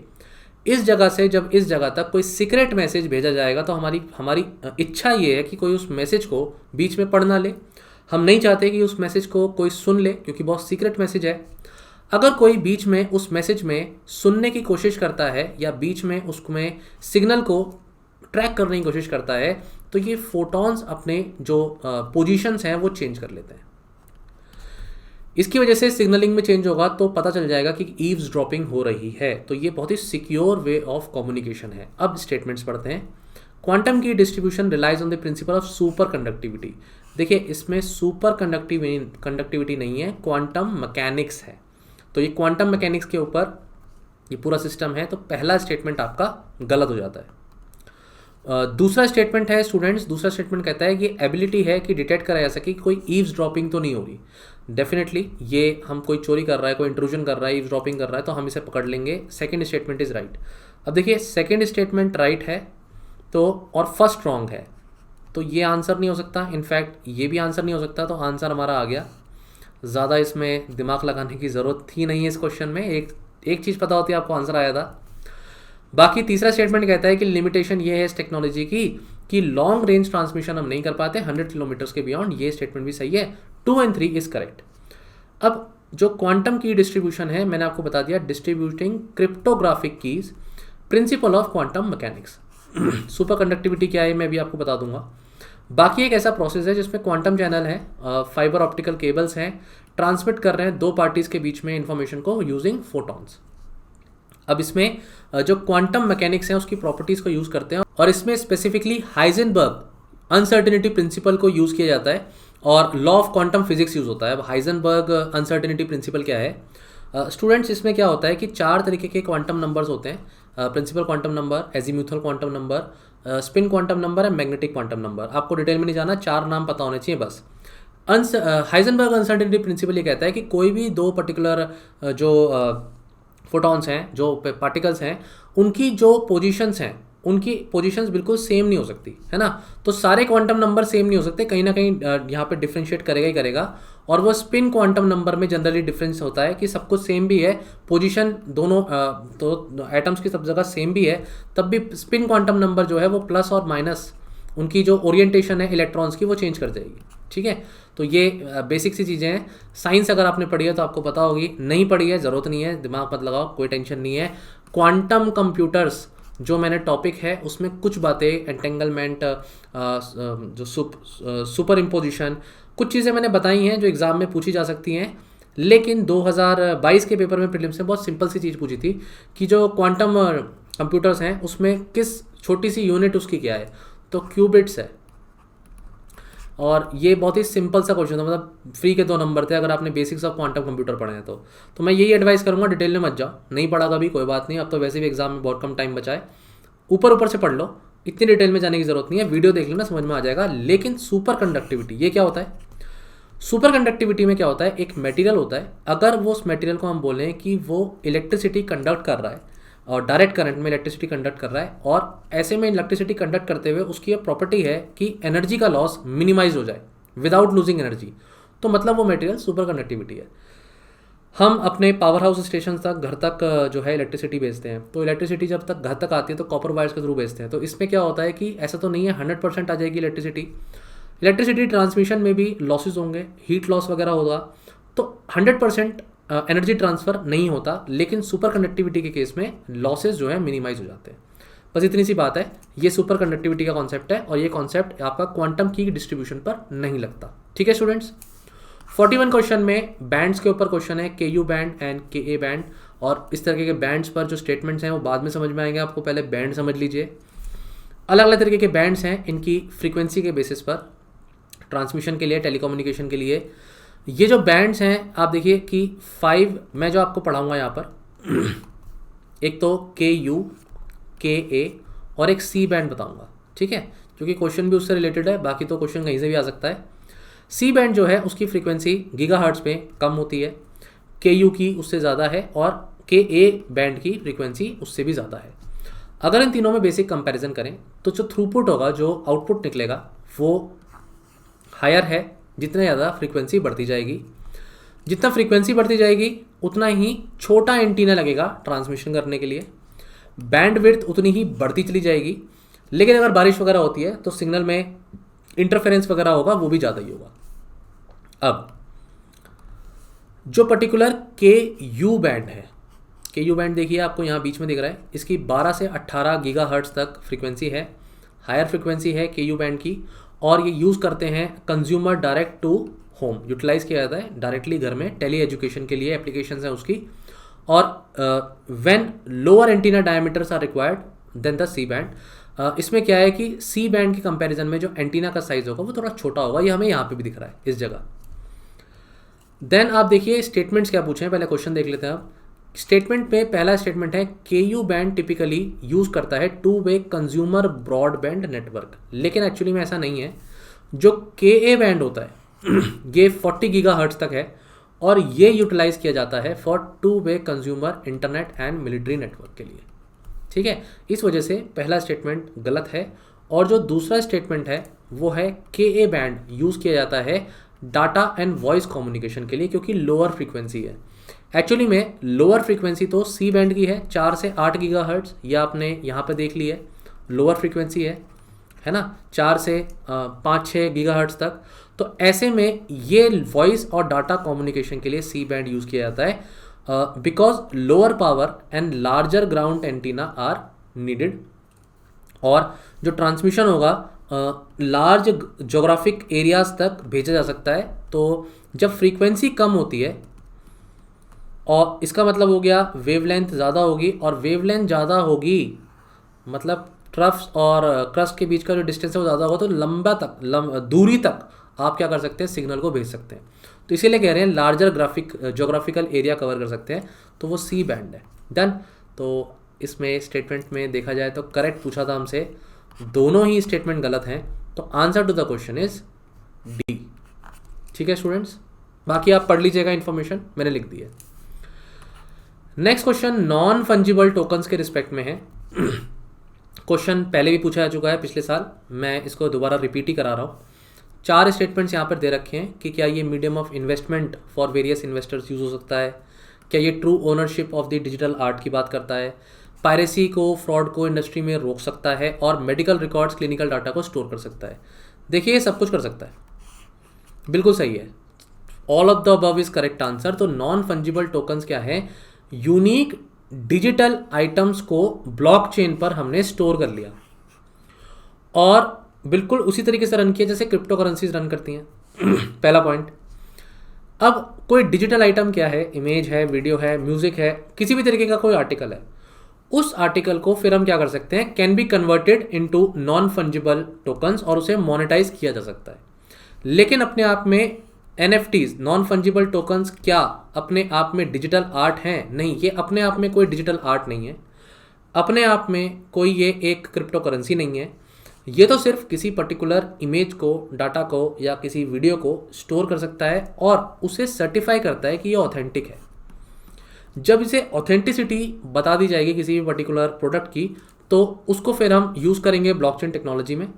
इस जगह से जब इस जगह तक कोई सीक्रेट मैसेज भेजा जाएगा तो हमारी इच्छा ये है कि कोई उस मैसेज को बीच में पढ़ ना ले। हम नहीं चाहते कि उस मैसेज को कोई सुन ले क्योंकि बहुत सीक्रेट मैसेज है। अगर कोई बीच में उस मैसेज में सुनने की कोशिश करता है या बीच में उसमें सिग्नल को ट्रैक करने की कोशिश करता है तो ये फोटॉन्स अपने जो पोजीशंस हैं वो चेंज कर लेते हैं। इसकी वजह से सिग्नलिंग में चेंज होगा तो पता चल जाएगा कि ईव्स ड्रॉपिंग हो रही है। तो ये बहुत ही सिक्योर वे ऑफ कम्युनिकेशन है। अब स्टेटमेंट्स पढ़ते हैं। Quantum key distribution relies on the principle of super conductivity. देखिए इसमें सुपर कंडक्टिविटी नहीं है, क्वांटम मैकेनिक्स है। तो ये क्वांटम मैकेनिक्स के ऊपर ये पूरा सिस्टम है। तो पहला स्टेटमेंट आपका गलत हो जाता है। दूसरा स्टेटमेंट है स्टूडेंट्स, दूसरा स्टेटमेंट कहता है कि एबिलिटी है कि डिटेक्ट करा जा सके कि कोई ईव्स ड्रॉपिंग तो नहीं हो रही। डेफिनेटली ये हम कोई चोरी कर रहा है, कोई इंट्रूजन कर रहा है, ईव्स ड्रॉपिंग कर रहा है तो हम इसे पकड़ लेंगे। Second statement is right. अब देखिए सेकंड स्टेटमेंट राइट है तो और फर्स्ट रॉन्ग है तो ये आंसर नहीं हो सकता। इनफैक्ट ये भी आंसर नहीं हो सकता। तो आंसर हमारा आ गया। ज़्यादा इसमें दिमाग लगाने की ज़रूरत थी नहीं है इस क्वेश्चन में। एक चीज़ पता होती है आपको आंसर आया था। बाकी तीसरा स्टेटमेंट कहता है कि लिमिटेशन ये है इस टेक्नोलॉजी की कि लॉन्ग रेंज ट्रांसमिशन हम नहीं कर पाते 100 किलोमीटर्स के बियॉन्ड। ये स्टेटमेंट भी सही है। 2 और 3 इज करेक्ट। अब जो क्वांटम की डिस्ट्रीब्यूशन है मैंने आपको बता दिया, distributing cryptographic keys, principle of quantum mechanics. Super conductivity क्या है मैं भी आपको बता दूंगा। बाकी एक ऐसा प्रोसेस है जिसमें क्वांटम चैनल है, फाइबर ऑप्टिकल केबल्स हैं, ट्रांसमिट कर रहे हैं 2 पार्टीज के बीच में इंफॉर्मेशन को यूजिंग फोटॉन्स। अब इसमें जो क्वांटम मैकेनिक्स है उसकी प्रॉपर्टीज को यूज करते हैं और इसमें स्पेसिफिकली हाइजेनबर्ग अनसर्टेनिटी प्रिंसिपल को यूज किया जाता है और law of quantum physics use होता है। अब हाइजेनबर्ग अनसर्टेनिटी प्रिंसिपल क्या है स्टूडेंट्स? इसमें क्या होता है कि 4 तरीके के क्वांटम नंबर्स होते हैं। Principal quantum number, azimuthal quantum number, spin quantum number है, मैग्नेटिक क्वांटम नंबर। आपको डिटेल में नहीं जाना, 4 नाम पता होने चाहिए बस। हाइजेनबर्ग अनसर्टेनिटी प्रिंसिपल ये कहता है कि कोई भी 2 पर्टिकुलर जो फोटॉन्स हैं, जो पार्टिकल्स हैं, उनकी जो पोजीशंस हैं उनकी पोजीशंस बिल्कुल सेम नहीं हो सकती, है ना। तो सारे क्वांटम नंबर सेम नहीं हो सकते, कहीं ना कहीं यहाँ पे डिफ्रेंशिएट करेगा ही करेगा। और वो स्पिन क्वांटम नंबर में जनरली डिफरेंस होता है कि सब कुछ सेम भी है, पोजीशन दोनों तो एटम्स की सब जगह सेम भी है, तब भी स्पिन क्वांटम नंबर जो है वो प्लस और माइनस उनकी जो ओरिएंटेशन है इलेक्ट्रॉन्स की वो चेंज कर जाएगी, ठीक है। तो ये बेसिक सी चीज़ें हैं। साइंस अगर आपने पढ़ी है तो आपको पता होगी, नहीं पढ़ी है ज़रूरत नहीं है, दिमाग मत लगाओ, कोई टेंशन नहीं है। क्वांटम कंप्यूटर्स जो मैंने टॉपिक है उसमें कुछ बातें एंटेंगलमेंट, जो सुपर इम्पोजिशन, कुछ चीज़ें मैंने बताई हैं जो एग्ज़ाम में पूछी जा सकती हैं। लेकिन 2022 के पेपर में प्रीलिम्स में बहुत सिंपल सी चीज़ पूछी थी कि जो क्वांटम कंप्यूटर्स हैं उसमें किस छोटी सी यूनिट उसकी क्या है, तो क्यूबिट्स है। और ये बहुत ही सिंपल सा क्वेश्चन था, मतलब फ्री के 2 नंबर थे अगर आपने बेसिक्स ऑफ क्वांटम कंप्यूटर पढ़े हैं तो मैं यही एडवाइस करूँगा, डिटेल में मत जाओ। नहीं पढ़ा कभी कोई बात नहीं, अब तो वैसे भी एग्जाम में बहुत कम टाइम बचा है, ऊपर से पढ़ लो, इतनी डिटेल में जाने की जरूरत नहीं है, वीडियो देख लेना समझ में आ जाएगा। लेकिन सुपर कंडक्टिविटी ये क्या होता है? सुपर कंडक्टिविटी में क्या होता है, एक मटेरियल होता है, अगर वो उस मटेरियल को हम बोलें कि वो इलेक्ट्रिसिटी कंडक्ट कर रहा है और डायरेक्ट करंट में इलेक्ट्रिसिटी कंडक्ट कर रहा है, और ऐसे में इलेक्ट्रिसिटी कंडक्ट करते हुए उसकी ये प्रॉपर्टी है कि एनर्जी का लॉस मिनिमाइज हो जाए विदाउट लूजिंग एनर्जी, तो मतलब वो मटेरियल सुपर कंडक्टिविटी है। हम अपने पावर हाउस स्टेशन तक घर तक जो है इलेक्ट्रिसिटी भेजते हैं, तो इलेक्ट्रिसिटी जब तक घर तक आती है तो कॉपर वायर्स के थ्रू भेजते हैं। तो इसमें क्या होता है कि ऐसा तो नहीं है 100% आ जाएगी इलेक्ट्रिसिटी, इलेक्ट्रिसिटी ट्रांसमिशन में भी लॉसेज होंगे, हीट लॉस वगैरह होगा, तो 100% एनर्जी ट्रांसफ़र नहीं होता, लेकिन सुपर कंडक्टिविटी के केस में लॉसेज जो है मिनिमाइज हो जाते हैं। बस इतनी सी बात है, ये सुपर कंडक्टिविटी का कॉन्सेप्ट है और ये कॉन्सेप्ट आपका क्वांटम की डिस्ट्रीब्यूशन पर नहीं लगता। ठीक है स्टूडेंट्स। 41 क्वेश्चन में बैंड्स के ऊपर क्वेश्चन है, के यू बैंड एंड के ए बैंड, और इस तरीके के बैंड्स पर जो स्टेटमेंट्स हैं वो बाद में समझ में आएंगे, आपको पहले बैंड समझ लीजिए। अलग अलग तरीके के बैंड्स हैं, इनकी फ्रीक्वेंसी के बेसिस पर ट्रांसमिशन के लिए, टेलीकम्युनिकेशन के लिए। ये जो बैंड्स हैं आप देखिए कि 5 मैं जो आपको पढ़ाऊँगा यहाँ पर एक तो के यू, के ए और एक सी बैंड बताऊँगा, ठीक है, क्योंकि क्वेश्चन भी उससे रिलेटेड है, बाकी तो क्वेश्चन कहीं से भी आ सकता है। सी बैंड जो है उसकी फ्रीक्वेंसी गीगाहर्ट्ज़ पे कम होती है, के यू की उससे ज़्यादा है, और के ए बैंड की फ्रीक्वेंसी उससे भी ज़्यादा है। अगर इन तीनों में बेसिक कंपैरिजन करें तो जो थ्रूपुट होगा, जो आउटपुट निकलेगा वो हायर है। जितना ज़्यादा फ्रीक्वेंसी बढ़ती जाएगी, जितना फ्रीक्वेंसी बढ़ती जाएगी उतना ही छोटा एंटीना लगेगा ट्रांसमिशन करने के लिए, बैंड विड्थ उतनी ही बढ़ती चली जाएगी। लेकिन अगर बारिश वगैरह होती है तो सिग्नल में इंटरफेरेंस वगैरह होगा, वो भी ज़्यादा ही होगा। अब जो पर्टिकुलर के यू बैंड है, के यू बैंड देखिए आपको यहाँ बीच में दिख रहा है, इसकी 12 से 18 गीगाहर्ट्ज़ तक फ्रीक्वेंसी है, हायर फ्रीक्वेंसी है के यू बैंड की, और ये यूज़ करते हैं consumer direct to home, utilise किया जाता है डायरेक्टली घर में, टेली एजुकेशन के लिए एप्लीकेशंस हैं उसकी। और when lower antenna diameters are required then the C band, इसमें क्या है कि सी बैंड के कंपैरिजन में जो एंटीना का साइज होगा वो थोड़ा छोटा होगा, ये हमें यहाँ पे भी दिख रहा है इस जगह। देन आप देखिए स्टेटमेंट्स क्या पूछे हैं, पहले क्वेश्चन देख लेते हैं आप। स्टेटमेंट में पहला स्टेटमेंट है के यू बैंड टिपिकली यूज़ करता है two way consumer broadband network, लेकिन एक्चुअली में ऐसा नहीं है। जो के ए बैंड होता है ये 40 गीगाहर्ट्ज़ तक है और ये यूटिलाइज किया जाता है for two way consumer internet and military network के लिए, ठीक है। इस वजह से पहला स्टेटमेंट गलत है। और जो दूसरा स्टेटमेंट है वो है के ए बैंड यूज़ किया जाता है डाटा एंड वॉइस कम्युनिकेशन के लिए, क्योंकि लोअर फ्रीक्वेंसी है। एक्चुअली में लोअर फ्रीक्वेंसी तो सी बैंड की है 4 से 8 गीगाहर्ट्ज़, ये आपने यहाँ पे देख ली है, लोअर फ्रीक्वेंसी है ना, 4 से 5-6 गीगाहर्ट्ज़ तक। तो ऐसे में ये वॉइस और डाटा कम्युनिकेशन के लिए सी बैंड यूज़ किया जाता है, because lower power and larger ground antenna are needed. और जो ट्रांसमिशन होगा लार्ज जोग्राफिक एरियाज तक भेजा जा सकता है। तो जब फ्रीक्वेंसी कम होती है, और इसका मतलब हो गया वेवलेंथ ज़्यादा होगी, और वेवलेंथ ज़्यादा होगी मतलब ट्रफ्स और क्रस्ट के बीच का जो डिस्टेंस है वो ज़्यादा होगा, तो लंबा तक दूरी तक आप क्या कर सकते हैं, सिग्नल को भेज सकते हैं। तो इसीलिए कह रहे हैं लार्जर जोग्राफिकल एरिया कवर कर सकते हैं, तो वो सी बैंड है। डन। तो इसमें स्टेटमेंट में देखा जाए तो करेक्ट पूछा था हमसे, दोनों ही स्टेटमेंट गलत हैं, तो answer to the question is D. ठीक है स्टूडेंट्स, बाकी आप पढ़ लीजिएगा, इन्फॉर्मेशन मैंने लिख दी है। Next question non fungible tokens के रिस्पेक्ट में है। क्वेश्चन पहले भी पूछा जा चुका है पिछले साल, मैं इसको दोबारा रिपीट ही करा रहा हूँ। 4 स्टेटमेंट्स यहाँ पर दे रखे हैं कि क्या ये medium of investment for various investors use हो सकता है, क्या ये true ownership of the digital art की बात करता है, पायरेसी को, फ्रॉड को इंडस्ट्री में रोक सकता है, और मेडिकल रिकॉर्ड्स, क्लिनिकल डाटा को स्टोर कर सकता है। देखिए ये सब कुछ कर सकता है, बिल्कुल सही है, all of the above is correct answer. तो नॉन फंजिबल टोकन्स क्या है, यूनिक डिजिटल आइटम्स को ब्लॉकचेन पर हमने स्टोर कर लिया और बिल्कुल उसी तरीके से रन किया जैसे क्रिप्टो करेंसीज रन करती हैं। पहला पॉइंट। अब कोई डिजिटल आइटम क्या है, इमेज है, वीडियो है, म्यूजिक है, किसी भी तरीके का कोई आर्टिकल है, उस आर्टिकल को फिर हम क्या कर सकते हैं, can be converted into non fungible tokens और उसे मोनेटाइज किया जा सकता है। लेकिन अपने आप में NFTs नॉन फंजिबल टोकन्स क्या अपने आप में डिजिटल आर्ट हैं? नहीं, ये अपने आप में कोई डिजिटल आर्ट नहीं है, अपने आप में कोई ये एक क्रिप्टो करेंसी नहीं है। ये तो सिर्फ किसी पर्टिकुलर इमेज को, डाटा को या किसी वीडियो को स्टोर कर सकता है और उसे सर्टिफाई करता है कि ये ऑथेंटिक है। जब इसे ऑथेंटिसिटी बता दी जाएगी किसी भी पर्टिकुलर प्रोडक्ट की, तो उसको फिर हम यूज़ करेंगे ब्लॉकचेन टेक्नोलॉजी में,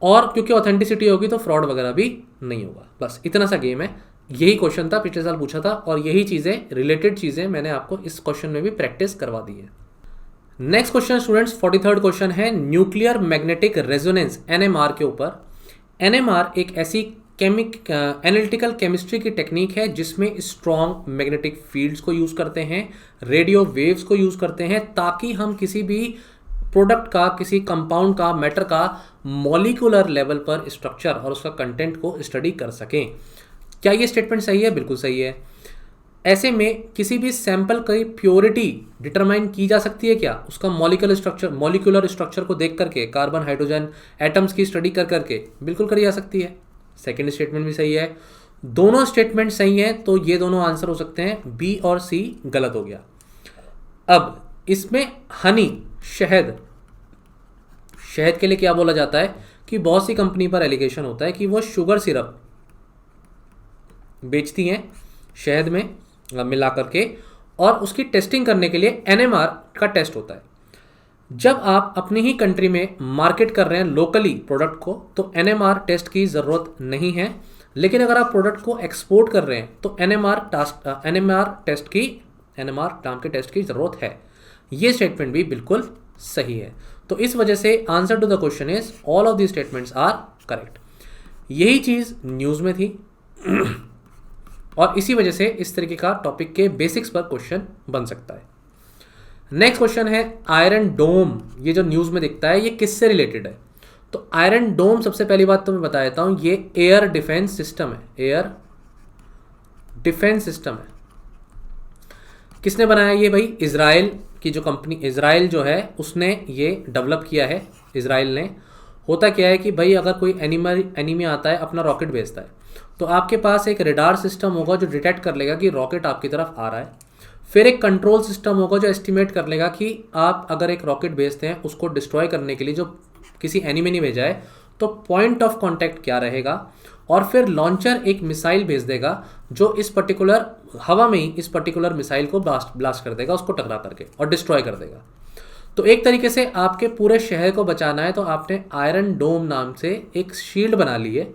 और क्योंकि ऑथेंटिसिटी होगी तो फ्रॉड वगैरह भी नहीं होगा। बस इतना सा गेम है, यही क्वेश्चन था, पिछले साल पूछा था, और यही चीज़ें, रिलेटेड चीज़ें मैंने आपको इस क्वेश्चन में भी प्रैक्टिस करवा दी है। Next question students, 43rd question है न्यूक्लियर मैग्नेटिक रेजोनेंस एनएमआर के ऊपर। एनएमआर एक ऐसी एनालिटिकल केमिस्ट्री की टेक्निक है जिसमें स्ट्रॉन्ग मैग्नेटिक फील्ड्स को यूज़ करते हैं, रेडियो वेव्स को यूज़ करते हैं, ताकि हम किसी भी प्रोडक्ट का, किसी कंपाउंड का, मैटर का मॉलिक्यूलर लेवल पर स्ट्रक्चर और उसका कंटेंट को स्टडी कर सकें। क्या ये स्टेटमेंट सही है? बिल्कुल सही है। ऐसे में किसी भी सैंपल की प्योरिटी डिटरमाइन की जा सकती है क्या? उसका मॉलिक्यूलर स्ट्रक्चर को देख करके, कार्बन हाइड्रोजन एटम्स की स्टडी कर करके बिल्कुल करी जा सकती है। सेकंड स्टेटमेंट भी सही है। दोनों स्टेटमेंट सही हैं, तो ये दोनों आंसर हो सकते हैं। बी और सी गलत हो गया। अब इसमें हनी, शहद के लिए क्या बोला जाता है कि बहुत सी कंपनी पर एलिगेशन होता है कि वो शुगर सिरप बेचती हैं शहद में मिला करके, और उसकी टेस्टिंग करने के लिए एनएमआर का टेस्ट होता है। जब आप अपनी ही कंट्री में मार्केट कर रहे हैं लोकली प्रोडक्ट को, तो एनएमआर टेस्ट की ज़रूरत नहीं है। लेकिन अगर आप प्रोडक्ट को एक्सपोर्ट कर रहे हैं तो एनएमआर नाम के टेस्ट की ज़रूरत है। ये स्टेटमेंट भी बिल्कुल सही है। तो इस वजह से answer to the question is all of the statements are correct. यही चीज़ न्यूज़ में थी और इसी वजह से इस तरीके का टॉपिक के बेसिक्स पर क्वेश्चन बन सकता है। नेक्स्ट क्वेश्चन है आयरन डोम। ये जो न्यूज़ में दिखता है ये किससे रिलेटेड है? तो आयरन डोम, सबसे पहली बात तो मैं बता देता हूँ, ये एयर डिफेंस सिस्टम है। एयर डिफेंस सिस्टम है। किसने बनाया ये भाई? इजराइल की जो कंपनी, इजराइल जो है उसने ये डेवलप किया है। इजराइल ने, होता क्या है कि भाई अगर कोई एनिमी आता है, अपना रॉकेट भेजता है, तो आपके पास एक रेडार सिस्टम होगा जो डिटेक्ट कर लेगा कि रॉकेट आपकी तरफ आ रहा है। फिर एक कंट्रोल सिस्टम होगा जो एस्टिमेट कर लेगा कि आप अगर एक रॉकेट भेजते हैं उसको डिस्ट्रॉय करने के लिए, जो किसी एनिमी ने भेजा है, तो पॉइंट ऑफ कांटेक्ट क्या रहेगा। और फिर लॉन्चर एक मिसाइल भेज देगा जो इस पर्टिकुलर हवा में ही इस पर्टिकुलर मिसाइल को ब्लास्ट कर देगा, उसको टकरा करके, और डिस्ट्रॉय कर देगा। तो एक तरीके से आपके पूरे शहर को बचाना है, तो आपने आयरन डोम नाम से एक शील्ड बना ली है।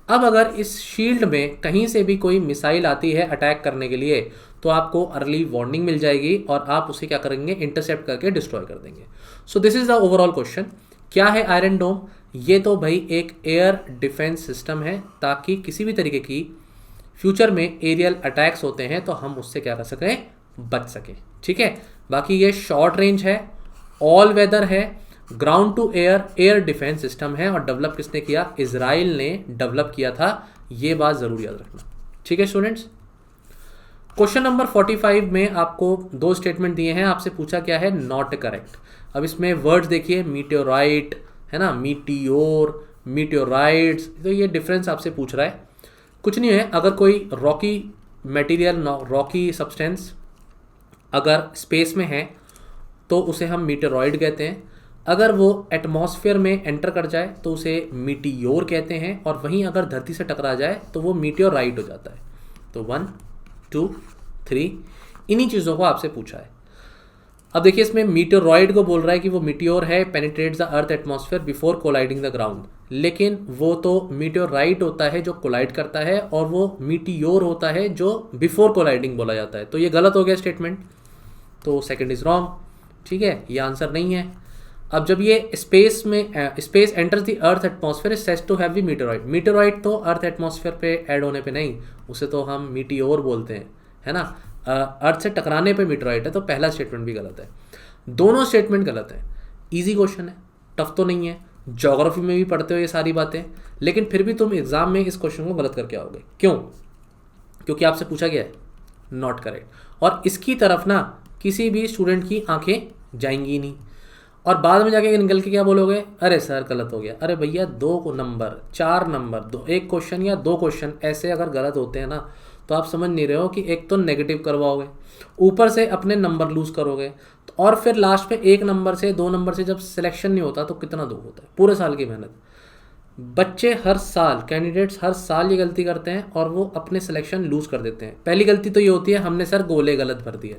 अब अगर इस शील्ड में कहीं से भी कोई मिसाइल आती है अटैक करने के लिए, तो आपको अर्ली वार्निंग मिल जाएगी और आप उसे क्या करेंगे? इंटरसेप्ट करके डिस्ट्रॉय कर देंगे। So this is the overall question. क्या है आयरन डोम? ये तो भाई एक एयर डिफेंस सिस्टम है, ताकि किसी भी तरीके की फ्यूचर में एरियल अटैक्स होते हैं तो हम उससे क्या कर सकें? बच सकें। ठीक है। बाकी ये शॉर्ट रेंज है, ऑल वेदर है, ground to air defence system है, और डेवलप किसने किया? इजराइल ने डेवलप किया था। ये बात जरूर याद रखना। ठीक है स्टूडेंट्स। क्वेश्चन नंबर 45 में आपको दो स्टेटमेंट दिए हैं, आपसे पूछा क्या है? Not correct. अब इसमें वर्ड्स देखिए, मीटियोराइट है ना, मीटियोर, मीटियोराइट्स, तो ये डिफरेंस आपसे पूछ रहा है। कुछ नहीं है, अगर कोई रॉकी मटेरियल, रॉकी सब्सटेंस अगर स्पेस में है तो उसे हम मीटेरॉइड कहते हैं। अगर वो एटमॉस्फेयर में एंटर कर जाए तो उसे मीटियोर कहते हैं, और वहीं अगर धरती से टकरा जाए तो वो मीटियोराइट हो जाता है। तो 1 2 3 इन्हीं चीज़ों को आपसे पूछा है। अब देखिए, इसमें मीटियोरॉइड को बोल रहा है कि वो मीटियोर है, penetrates the earth atmosphere before colliding the ground, लेकिन वो तो मीटियोराइट होता है जो कोलाइड करता है, और वो मीटियोर होता है जो बिफोर कोलाइडिंग बोला जाता है। तो ये गलत हो गया स्टेटमेंट, तो सेकंड इज रॉन्ग। ठीक है, ये आंसर नहीं है। अब जब ये space enters the earth atmosphere is said to have the meteoroid. Meteoroid तो अर्थ एटमॉस्फेयर पे ऐड होने पे नहीं, उसे तो हम मीटियोर बोलते हैं, है ना। अर्थ से टकराने पे मीटियोराइड है, तो पहला स्टेटमेंट भी गलत है। दोनों स्टेटमेंट गलत है। इजी क्वेश्चन है, टफ तो नहीं है, ज्योग्राफी में भी पढ़ते हो ये सारी बातें, लेकिन फिर भी तुम एग्जाम में इस क्वेश्चन को गलत करके आओगे। क्यों? क्योंकि आपसे पूछा गया है नॉट करेक्ट, और इसकी तरफ ना किसी भी स्टूडेंट की आंखें जाएंगी नहीं, और बाद में जाके निकल के क्या बोलोगे? अरे सर गलत हो गया। अरे भैया 2 नंबर 4 नंबर एक क्वेश्चन या 2 क्वेश्चन ऐसे अगर गलत होते हैं ना, तो आप समझ नहीं रहे हो कि एक तो नेगेटिव करवाओगे, ऊपर से अपने नंबर लूज करोगे, और फिर लास्ट में 1 नंबर से 2 नंबर से जब सिलेक्शन नहीं होता तो कितना दुख होता है। पूरे साल की मेहनत, बच्चे हर साल, कैंडिडेट्स हर साल ये गलती करते हैं और वो अपने सिलेक्शन लूज कर देते हैं। पहली गलती तो ये होती है, हमने सर गोले गलत भर दिए।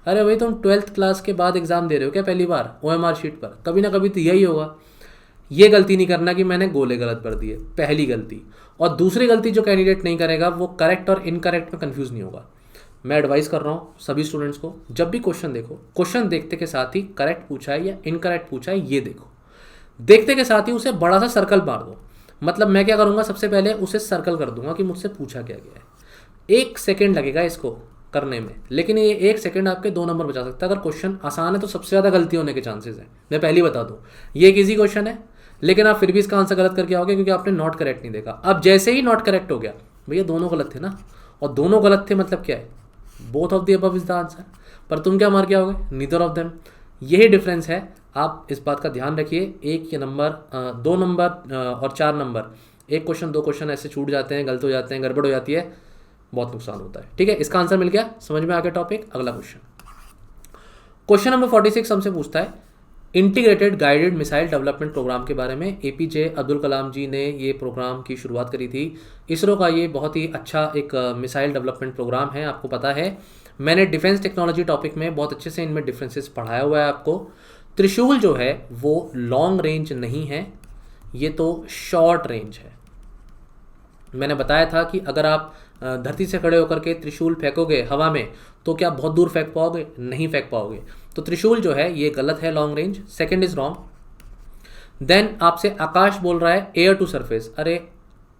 अरे भाई तुम 12th क्लास के बाद एग्जाम दे रहे हो क्या पहली बार OMR शीट पर? कभी ना कभी तो यही होगा। ये गलती नहीं करना कि मैंने गोले गलत भर दिए, पहली गलती। और दूसरी गलती जो कैंडिडेट नहीं करेगा वो करेक्ट और इनकरेक्ट में कंफ्यूज नहीं होगा। मैं एडवाइस कर रहा हूँ सभी स्टूडेंट्स को, जब भी क्वेश्चन देखो, क्वेश्चन देखते के साथ ही करेक्ट पूछा है या इनकरेक्ट पूछा है ये देखो, देखते के साथ ही उसे बड़ा सा सर्कल मार दो। मतलब मैं क्या करूँगा, सबसे पहले उसे सर्कल कर दूंगा कि मुझसे पूछा क्या गया है। 1 सेकेंड लगेगा इसको करने में, लेकिन ये 1 सेकेंड आपके 2 नंबर बचा सकता है। अगर क्वेश्चन आसान है तो सबसे ज़्यादा गलती होने के चांसेस है। मैं पहले ही बता दूँ, ये एक ईजी क्वेश्चन है, लेकिन आप फिर भी इसका आंसर गलत करके आओगे क्योंकि आपने नॉट करेक्ट नहीं देखा। अब जैसे ही नॉट करेक्ट हो गया, भैया दोनों गलत थे ना, और दोनों गलत थे मतलब क्या है, both of the above is the answer. पर तुम क्या मार के आओगे, नीदर ऑफ देम। यही डिफरेंस है, आप इस बात का ध्यान रखिए। 1 के नंबर 2 नंबर और 4 नंबर, 1 क्वेश्चन 2 क्वेश्चन ऐसे छूट जाते हैं, गलत हो जाते हैं, गड़बड़ हो जाती है, बहुत नुकसान होता है। ठीक है, इसका आंसर मिल गया, समझ में आ गया टॉपिक। अगला क्वेश्चन नंबर 46 हमसे पूछता है integrated guided missile development programme के बारे में। एपीजे अब्दुल कलाम जी ने ये प्रोग्राम की शुरुआत करी थी। इसरो का ये बहुत ही अच्छा एक मिसाइल डेवलपमेंट प्रोग्राम है, आपको पता है। मैंने डिफेंस टेक्नोलॉजी टॉपिक में बहुत अच्छे से इनमें डिफरेंसेस पढ़ाया हुआ है आपको। त्रिशूल जो है वो लॉन्ग रेंज नहीं है, ये तो शॉर्ट रेंज है। मैंने बताया था कि अगर आप धरती से खड़े होकर के त्रिशूल फेंकोगे हवा में तो क्या बहुत दूर फेंक पाओगे, नहीं फेंक पाओगे। तो त्रिशूल जो है ये गलत है, long range, second is wrong. Then आपसे आकाश बोल रहा है एयर टू सरफेस। अरे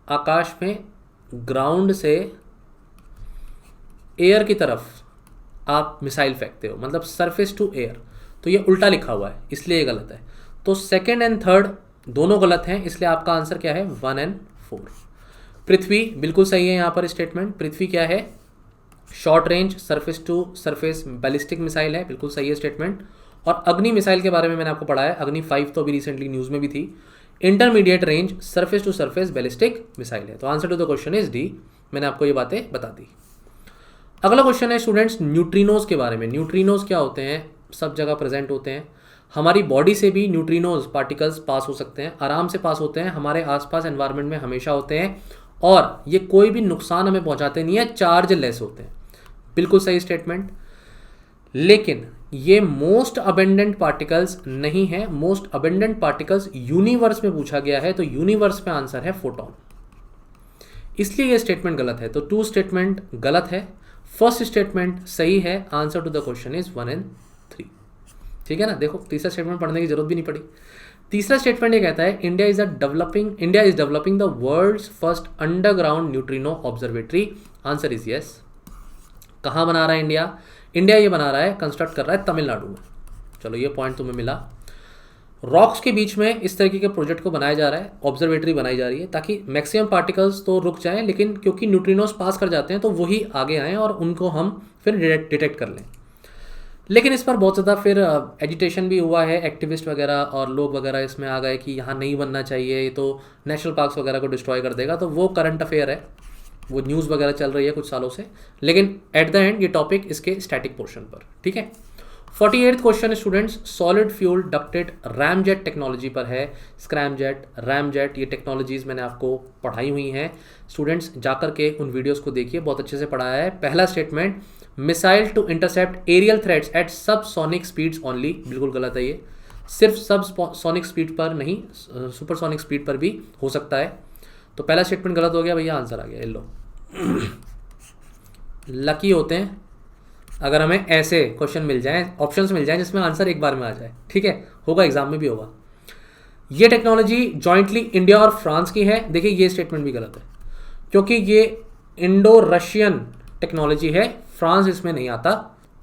आकाश में ग्राउंड से एयर की तरफ आप मिसाइल फेंकते हो, मतलब सरफेस टू एयर, तो ये उल्टा लिखा हुआ है, इसलिए ये गलत है। तो सेकंड एंड थर्ड दोनों गलत हैं, इसलिए आपका आंसर क्या है, 1 और 4। पृथ्वी बिल्कुल सही है यहाँ पर स्टेटमेंट। पृथ्वी क्या है, short range surface to surface ballistic missile है, बिल्कुल सही है स्टेटमेंट। और अग्नि मिसाइल के बारे में मैंने आपको पढ़ाया, अग्नि 5 तो अभी रिसेंटली न्यूज़ में भी थी। Intermediate range surface to surface ballistic missile है। तो answer to the question is D. मैंने आपको ये बातें बता दी। अगला क्वेश्चन है स्टूडेंट्स न्यूट्रिनोज के बारे में। न्यूट्रिनोज क्या होते हैं, सब जगह प्रेजेंट होते हैं। हमारी बॉडी से भी न्यूट्रिनोज पार्टिकल्स पास हो सकते हैं, आराम से पास होते हैं, हमारे आसपास एनवायरनमेंट में हमेशा होते हैं, और ये कोई भी नुकसान हमें पहुंचाते नहीं है, चार्ज लेस होते हैं, बिल्कुल सही स्टेटमेंट। लेकिन ये मोस्ट अबेंडेंट पार्टिकल्स नहीं है। मोस्ट अबेंडेंट पार्टिकल्स यूनिवर्स में पूछा गया है, तो यूनिवर्स में आंसर है फोटोन, इसलिए ये स्टेटमेंट गलत है। तो 2 स्टेटमेंट गलत है, फर्स्ट स्टेटमेंट सही है। Answer to the question is 1 और 3। ठीक है ना, देखो तीसरा स्टेटमेंट पढ़ने की जरूरत भी नहीं पड़ी। तीसरा स्टेटमेंट ये कहता है India is developing the world's first underground neutrino observatory. Answer is yes. कहाँ बना रहा है इंडिया? इंडिया ये बना रहा है, कंस्ट्रक्ट कर रहा है तमिलनाडु में। चलो ये पॉइंट तुम्हें मिला। रॉक्स के बीच में इस तरीके के प्रोजेक्ट को बनाया जा रहा है, ऑब्जर्वेटरी बनाई जा रही है, ताकि मैक्सिमम पार्टिकल्स तो रुक जाएं, लेकिन क्योंकि न्यूट्रिनोस पास कर जाते हैं तो वही आगे आएँ और उनको हम फिर डिटेक्ट कर लें। लेकिन इस पर बहुत ज़्यादा फिर एजिटेशन भी हुआ है, एक्टिविस्ट वगैरह और लोग वगैरह इसमें आ गए कि यहाँ नहीं बनना चाहिए, ये तो नेशनल पार्क्स वगैरह को डिस्ट्रॉय कर देगा। तो वो करंट अफेयर है, वो न्यूज़ वगैरह चल रही है कुछ सालों से, लेकिन एट द एंड ये टॉपिक इसके स्टैटिक पोर्शन पर। ठीक है, 48th question students solid fuel ducted ramjet technology पर है। स्क्रैमजेट, रैमजेट, ये टेक्नोलॉजीज मैंने आपको पढ़ाई हुई हैं। स्टूडेंट्स जाकर के उन वीडियोस को देखिए, बहुत अच्छे से पढ़ाया है। पहला statement missile to intercept aerial threats at sub sonic speeds only, बिल्कुल गलत है ये। सिर्फ सब सोनिक स्पीड पर नहीं, सुपरसोनिक स्पीड पर भी हो सकता है। तो पहला स्टेटमेंट गलत हो गया भैया, आंसर आ गया। लो लकी होते हैं अगर हमें ऐसे क्वेश्चन मिल जाएं, ऑप्शंस मिल जाएं जिसमें आंसर एक बार में आ जाए। ठीक है, होगा एग्जाम में भी होगा। ये टेक्नोलॉजी जॉइंटली इंडिया और फ्रांस की है। देखिए ये स्टेटमेंट भी गलत है, क्योंकि ये इंडो रशियन टेक्नोलॉजी है, फ्रांस इसमें नहीं आता।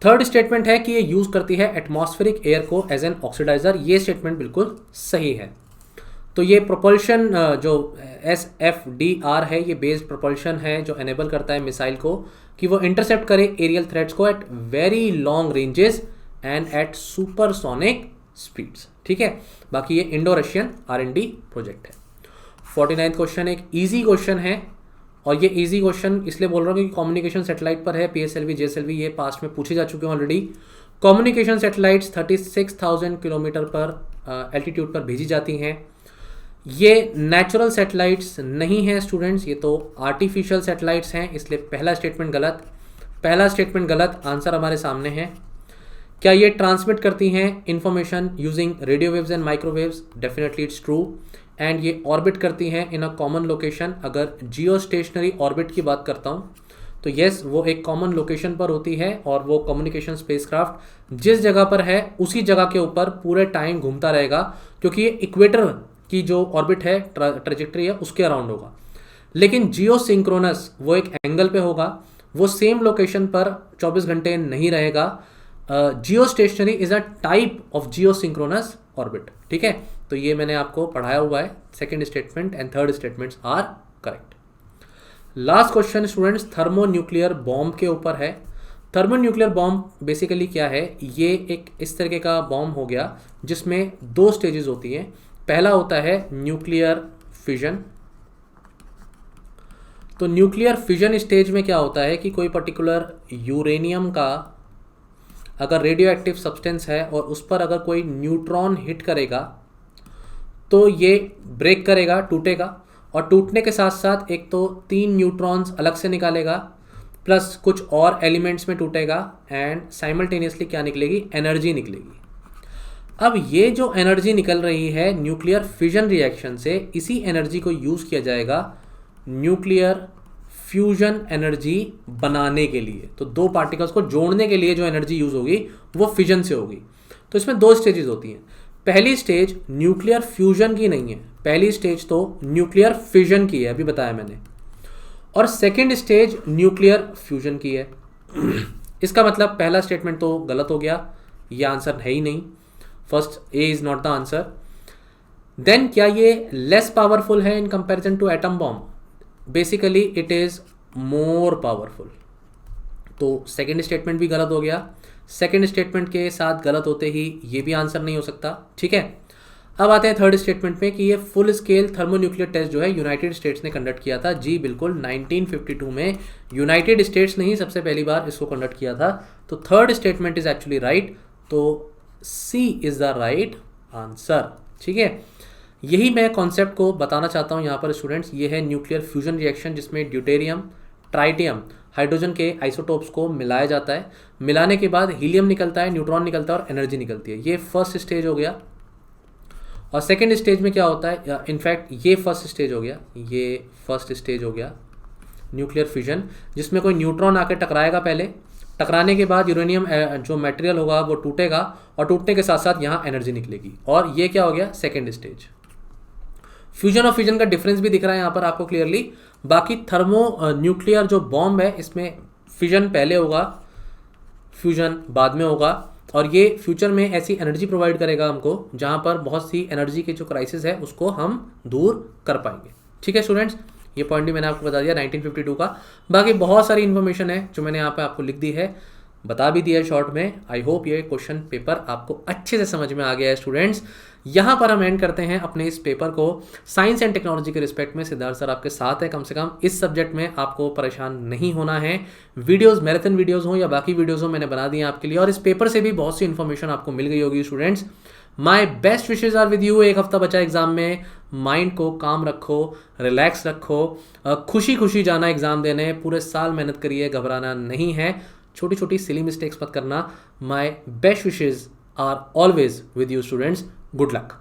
थर्ड स्टेटमेंट है कि ये यूज करती है एटमॉस्फेरिक एयर को एज एन ऑक्सीडाइजर। ये स्टेटमेंट बिल्कुल सही है। तो ये प्रोपल्शन जो SFDR है, ये बेस्ड प्रोपल्शन है जो एनेबल करता है मिसाइल को कि वो इंटरसेप्ट करे एरियल थ्रेट्स को at very long ranges and at supersonic speeds. ठीक है, बाकी ये इंडो रशियन R&D प्रोजेक्ट है। 49th क्वेश्चन एक इजी क्वेश्चन है, और ये इजी क्वेश्चन इसलिए बोल रहा हूँ क्योंकि कम्युनिकेशन सैटेलाइट पर है। PSLV JSLV ये पास्ट में पूछे जा चुके हैं ऑलरेडी। कम्युनिकेशन सैटेलाइट्स 36,000 किलोमीटर पर एल्टीट्यूड पर भेजी जाती हैं। ये नेचुरल सैटेलाइट्स नहीं हैं स्टूडेंट्स, ये तो आर्टिफिशियल सैटेलाइट्स हैं, इसलिए पहला स्टेटमेंट गलत। पहला स्टेटमेंट गलत, आंसर हमारे सामने है। क्या ये ट्रांसमिट करती हैं information using radio waves and microwaves? Definitely it's true. And ये ऑर्बिट करती हैं इन अ कॉमन लोकेशन। अगर जियो स्टेशनरी ऑर्बिट की बात करता हूँ तो येस, वो एक कॉमन लोकेशन पर होती है और वो कम्युनिकेशन स्पेसक्राफ्ट जिस जगह पर है उसी जगह के ऊपर पूरे टाइम घूमता रहेगा, क्योंकि ये इक्वेटर की जो ऑर्बिट है, ट्रेजेक्ट्री है, उसके अराउंड होगा। लेकिन जियो सिंक्रोनस वो एक एंगल पे होगा, वो सेम लोकेशन पर 24 घंटे नहीं रहेगा। Geostationary is a type of geosynchronous orbit. ठीक है, तो ये मैंने आपको पढ़ाया हुआ है। Second statement and third statements are correct. Last question students thermonuclear bomb के ऊपर है। थर्मो न्यूक्लियर बॉम्ब बेसिकली क्या है, ये एक इस तरीके का बॉम्ब हो गया जिसमें 2 स्टेजेस होती हैं। पहला होता है न्यूक्लियर फिजन। तो न्यूक्लियर फिजन स्टेज में क्या होता है कि कोई पर्टिकुलर यूरेनियम का अगर रेडियो एक्टिव सब्सटेंस है और उस पर अगर कोई न्यूट्रॉन हिट करेगा तो ये ब्रेक करेगा, टूटेगा, और टूटने के साथ साथ एक तो 3 न्यूट्रॉन्स अलग से निकालेगा, प्लस कुछ और एलिमेंट्स में टूटेगा, एंड साइमल्टेनियसली क्या निकलेगी, एनर्जी निकलेगी। अब ये जो एनर्जी निकल रही है न्यूक्लियर फिजन रिएक्शन से, इसी एनर्जी को यूज़ किया जाएगा न्यूक्लियर फ्यूजन एनर्जी बनाने के लिए। तो 2 पार्टिकल्स को जोड़ने के लिए जो एनर्जी यूज़ होगी वो फिजन से होगी। तो इसमें 2 स्टेजेस होती हैं। पहली स्टेज न्यूक्लियर फ्यूजन की नहीं है, पहली स्टेज तो न्यूक्लियर फिजन की है, अभी बताया मैंने, और सेकेंड स्टेज न्यूक्लियर फ्यूजन की है। इसका मतलब पहला स्टेटमेंट तो गलत हो गया, ये आंसर है ही नहीं। First A is not the answer. Then क्या ये लेस पावरफुल है in comparison to atom bomb? Basically it is more powerful. तो सेकेंड स्टेटमेंट भी गलत हो गया। सेकेंड स्टेटमेंट के साथ गलत होते ही ये भी आंसर नहीं हो सकता। ठीक है, अब आते हैं थर्ड स्टेटमेंट पे कि ये फुल स्केल थर्मोन्यूक्लियर टेस्ट जो है यूनाइटेड स्टेट्स ने कंडक्ट किया था। जी बिल्कुल, 1952 में यूनाइटेड स्टेट्स ने ही सबसे पहली बार इसको कंडक्ट किया था। तो third statement is actually right, तो सी इज द राइट आंसर। ठीक है, यही मैं कॉन्सेप्ट को बताना चाहता हूँ यहाँ पर स्टूडेंट्स। ये है न्यूक्लियर फ्यूजन रिएक्शन जिसमें ड्यूटेरियम, ट्राइटियम, हाइड्रोजन के आइसोटोप्स को मिलाया जाता है। मिलाने के बाद हीलियम निकलता है, न्यूट्रॉन निकलता है और एनर्जी निकलती है। ये फर्स्ट स्टेज हो गया। और सेकेंड स्टेज में क्या होता है, इनफैक्ट ये फर्स्ट स्टेज हो गया, ये फर्स्ट स्टेज हो गया न्यूक्लियर फ्यूजन, जिसमें कोई न्यूट्रॉन आकर टकराएगा पहले, टकराने के बाद यूरेनियम जो मटेरियल होगा वो टूटेगा और टूटने के साथ साथ यहाँ एनर्जी निकलेगी, और ये क्या हो गया, सेकेंड स्टेज। फ्यूजन और फ्यूजन का डिफरेंस भी दिख रहा है यहाँ पर आपको क्लियरली। बाकी थर्मो न्यूक्लियर जो बॉम्ब है इसमें फिजन पहले होगा, फ्यूजन बाद में होगा, और ये फ्यूचर में ऐसी एनर्जी प्रोवाइड करेगा हमको जहाँ पर बहुत सी एनर्जी की जो क्राइसिस है उसको हम दूर कर पाएंगे। ठीक है स्टूडेंट्स, ये पॉइंट भी मैंने आपको बता दिया 1952 का। बाकी बहुत सारी इन्फॉर्मेशन है जो मैंने यहाँ पे आपको लिख दी है, बता भी दिया है शॉर्ट में। आई होप ये क्वेश्चन पेपर आपको अच्छे से समझ में आ गया है स्टूडेंट्स। यहाँ पर हम एंड करते हैं अपने इस पेपर को। साइंस एंड टेक्नोलॉजी के रिस्पेक्ट में सिद्धार्थ सर आपके साथ है। कम से कम इस सब्जेक्ट में आपको परेशान नहीं होना है। वीडियोस मैराथन वीडियोस हो या बाकी वीडियोस हो, मैंने बना दिए आपके लिए, और इस पेपर से भी बहुत सी इन्फॉर्मेशन आपको मिल गई होगी students. My best wishes are with you. एक हफ्ता बचा एग्जाम में, माइंड को काम रखो, रिलैक्स रखो, खुशी खुशी जाना एग्जाम देने। पूरे साल मेहनत करिए, घबराना नहीं है, छोटी छोटी सिली मिस्टेक्स मत करना। My best wishes are always with you students. Good luck.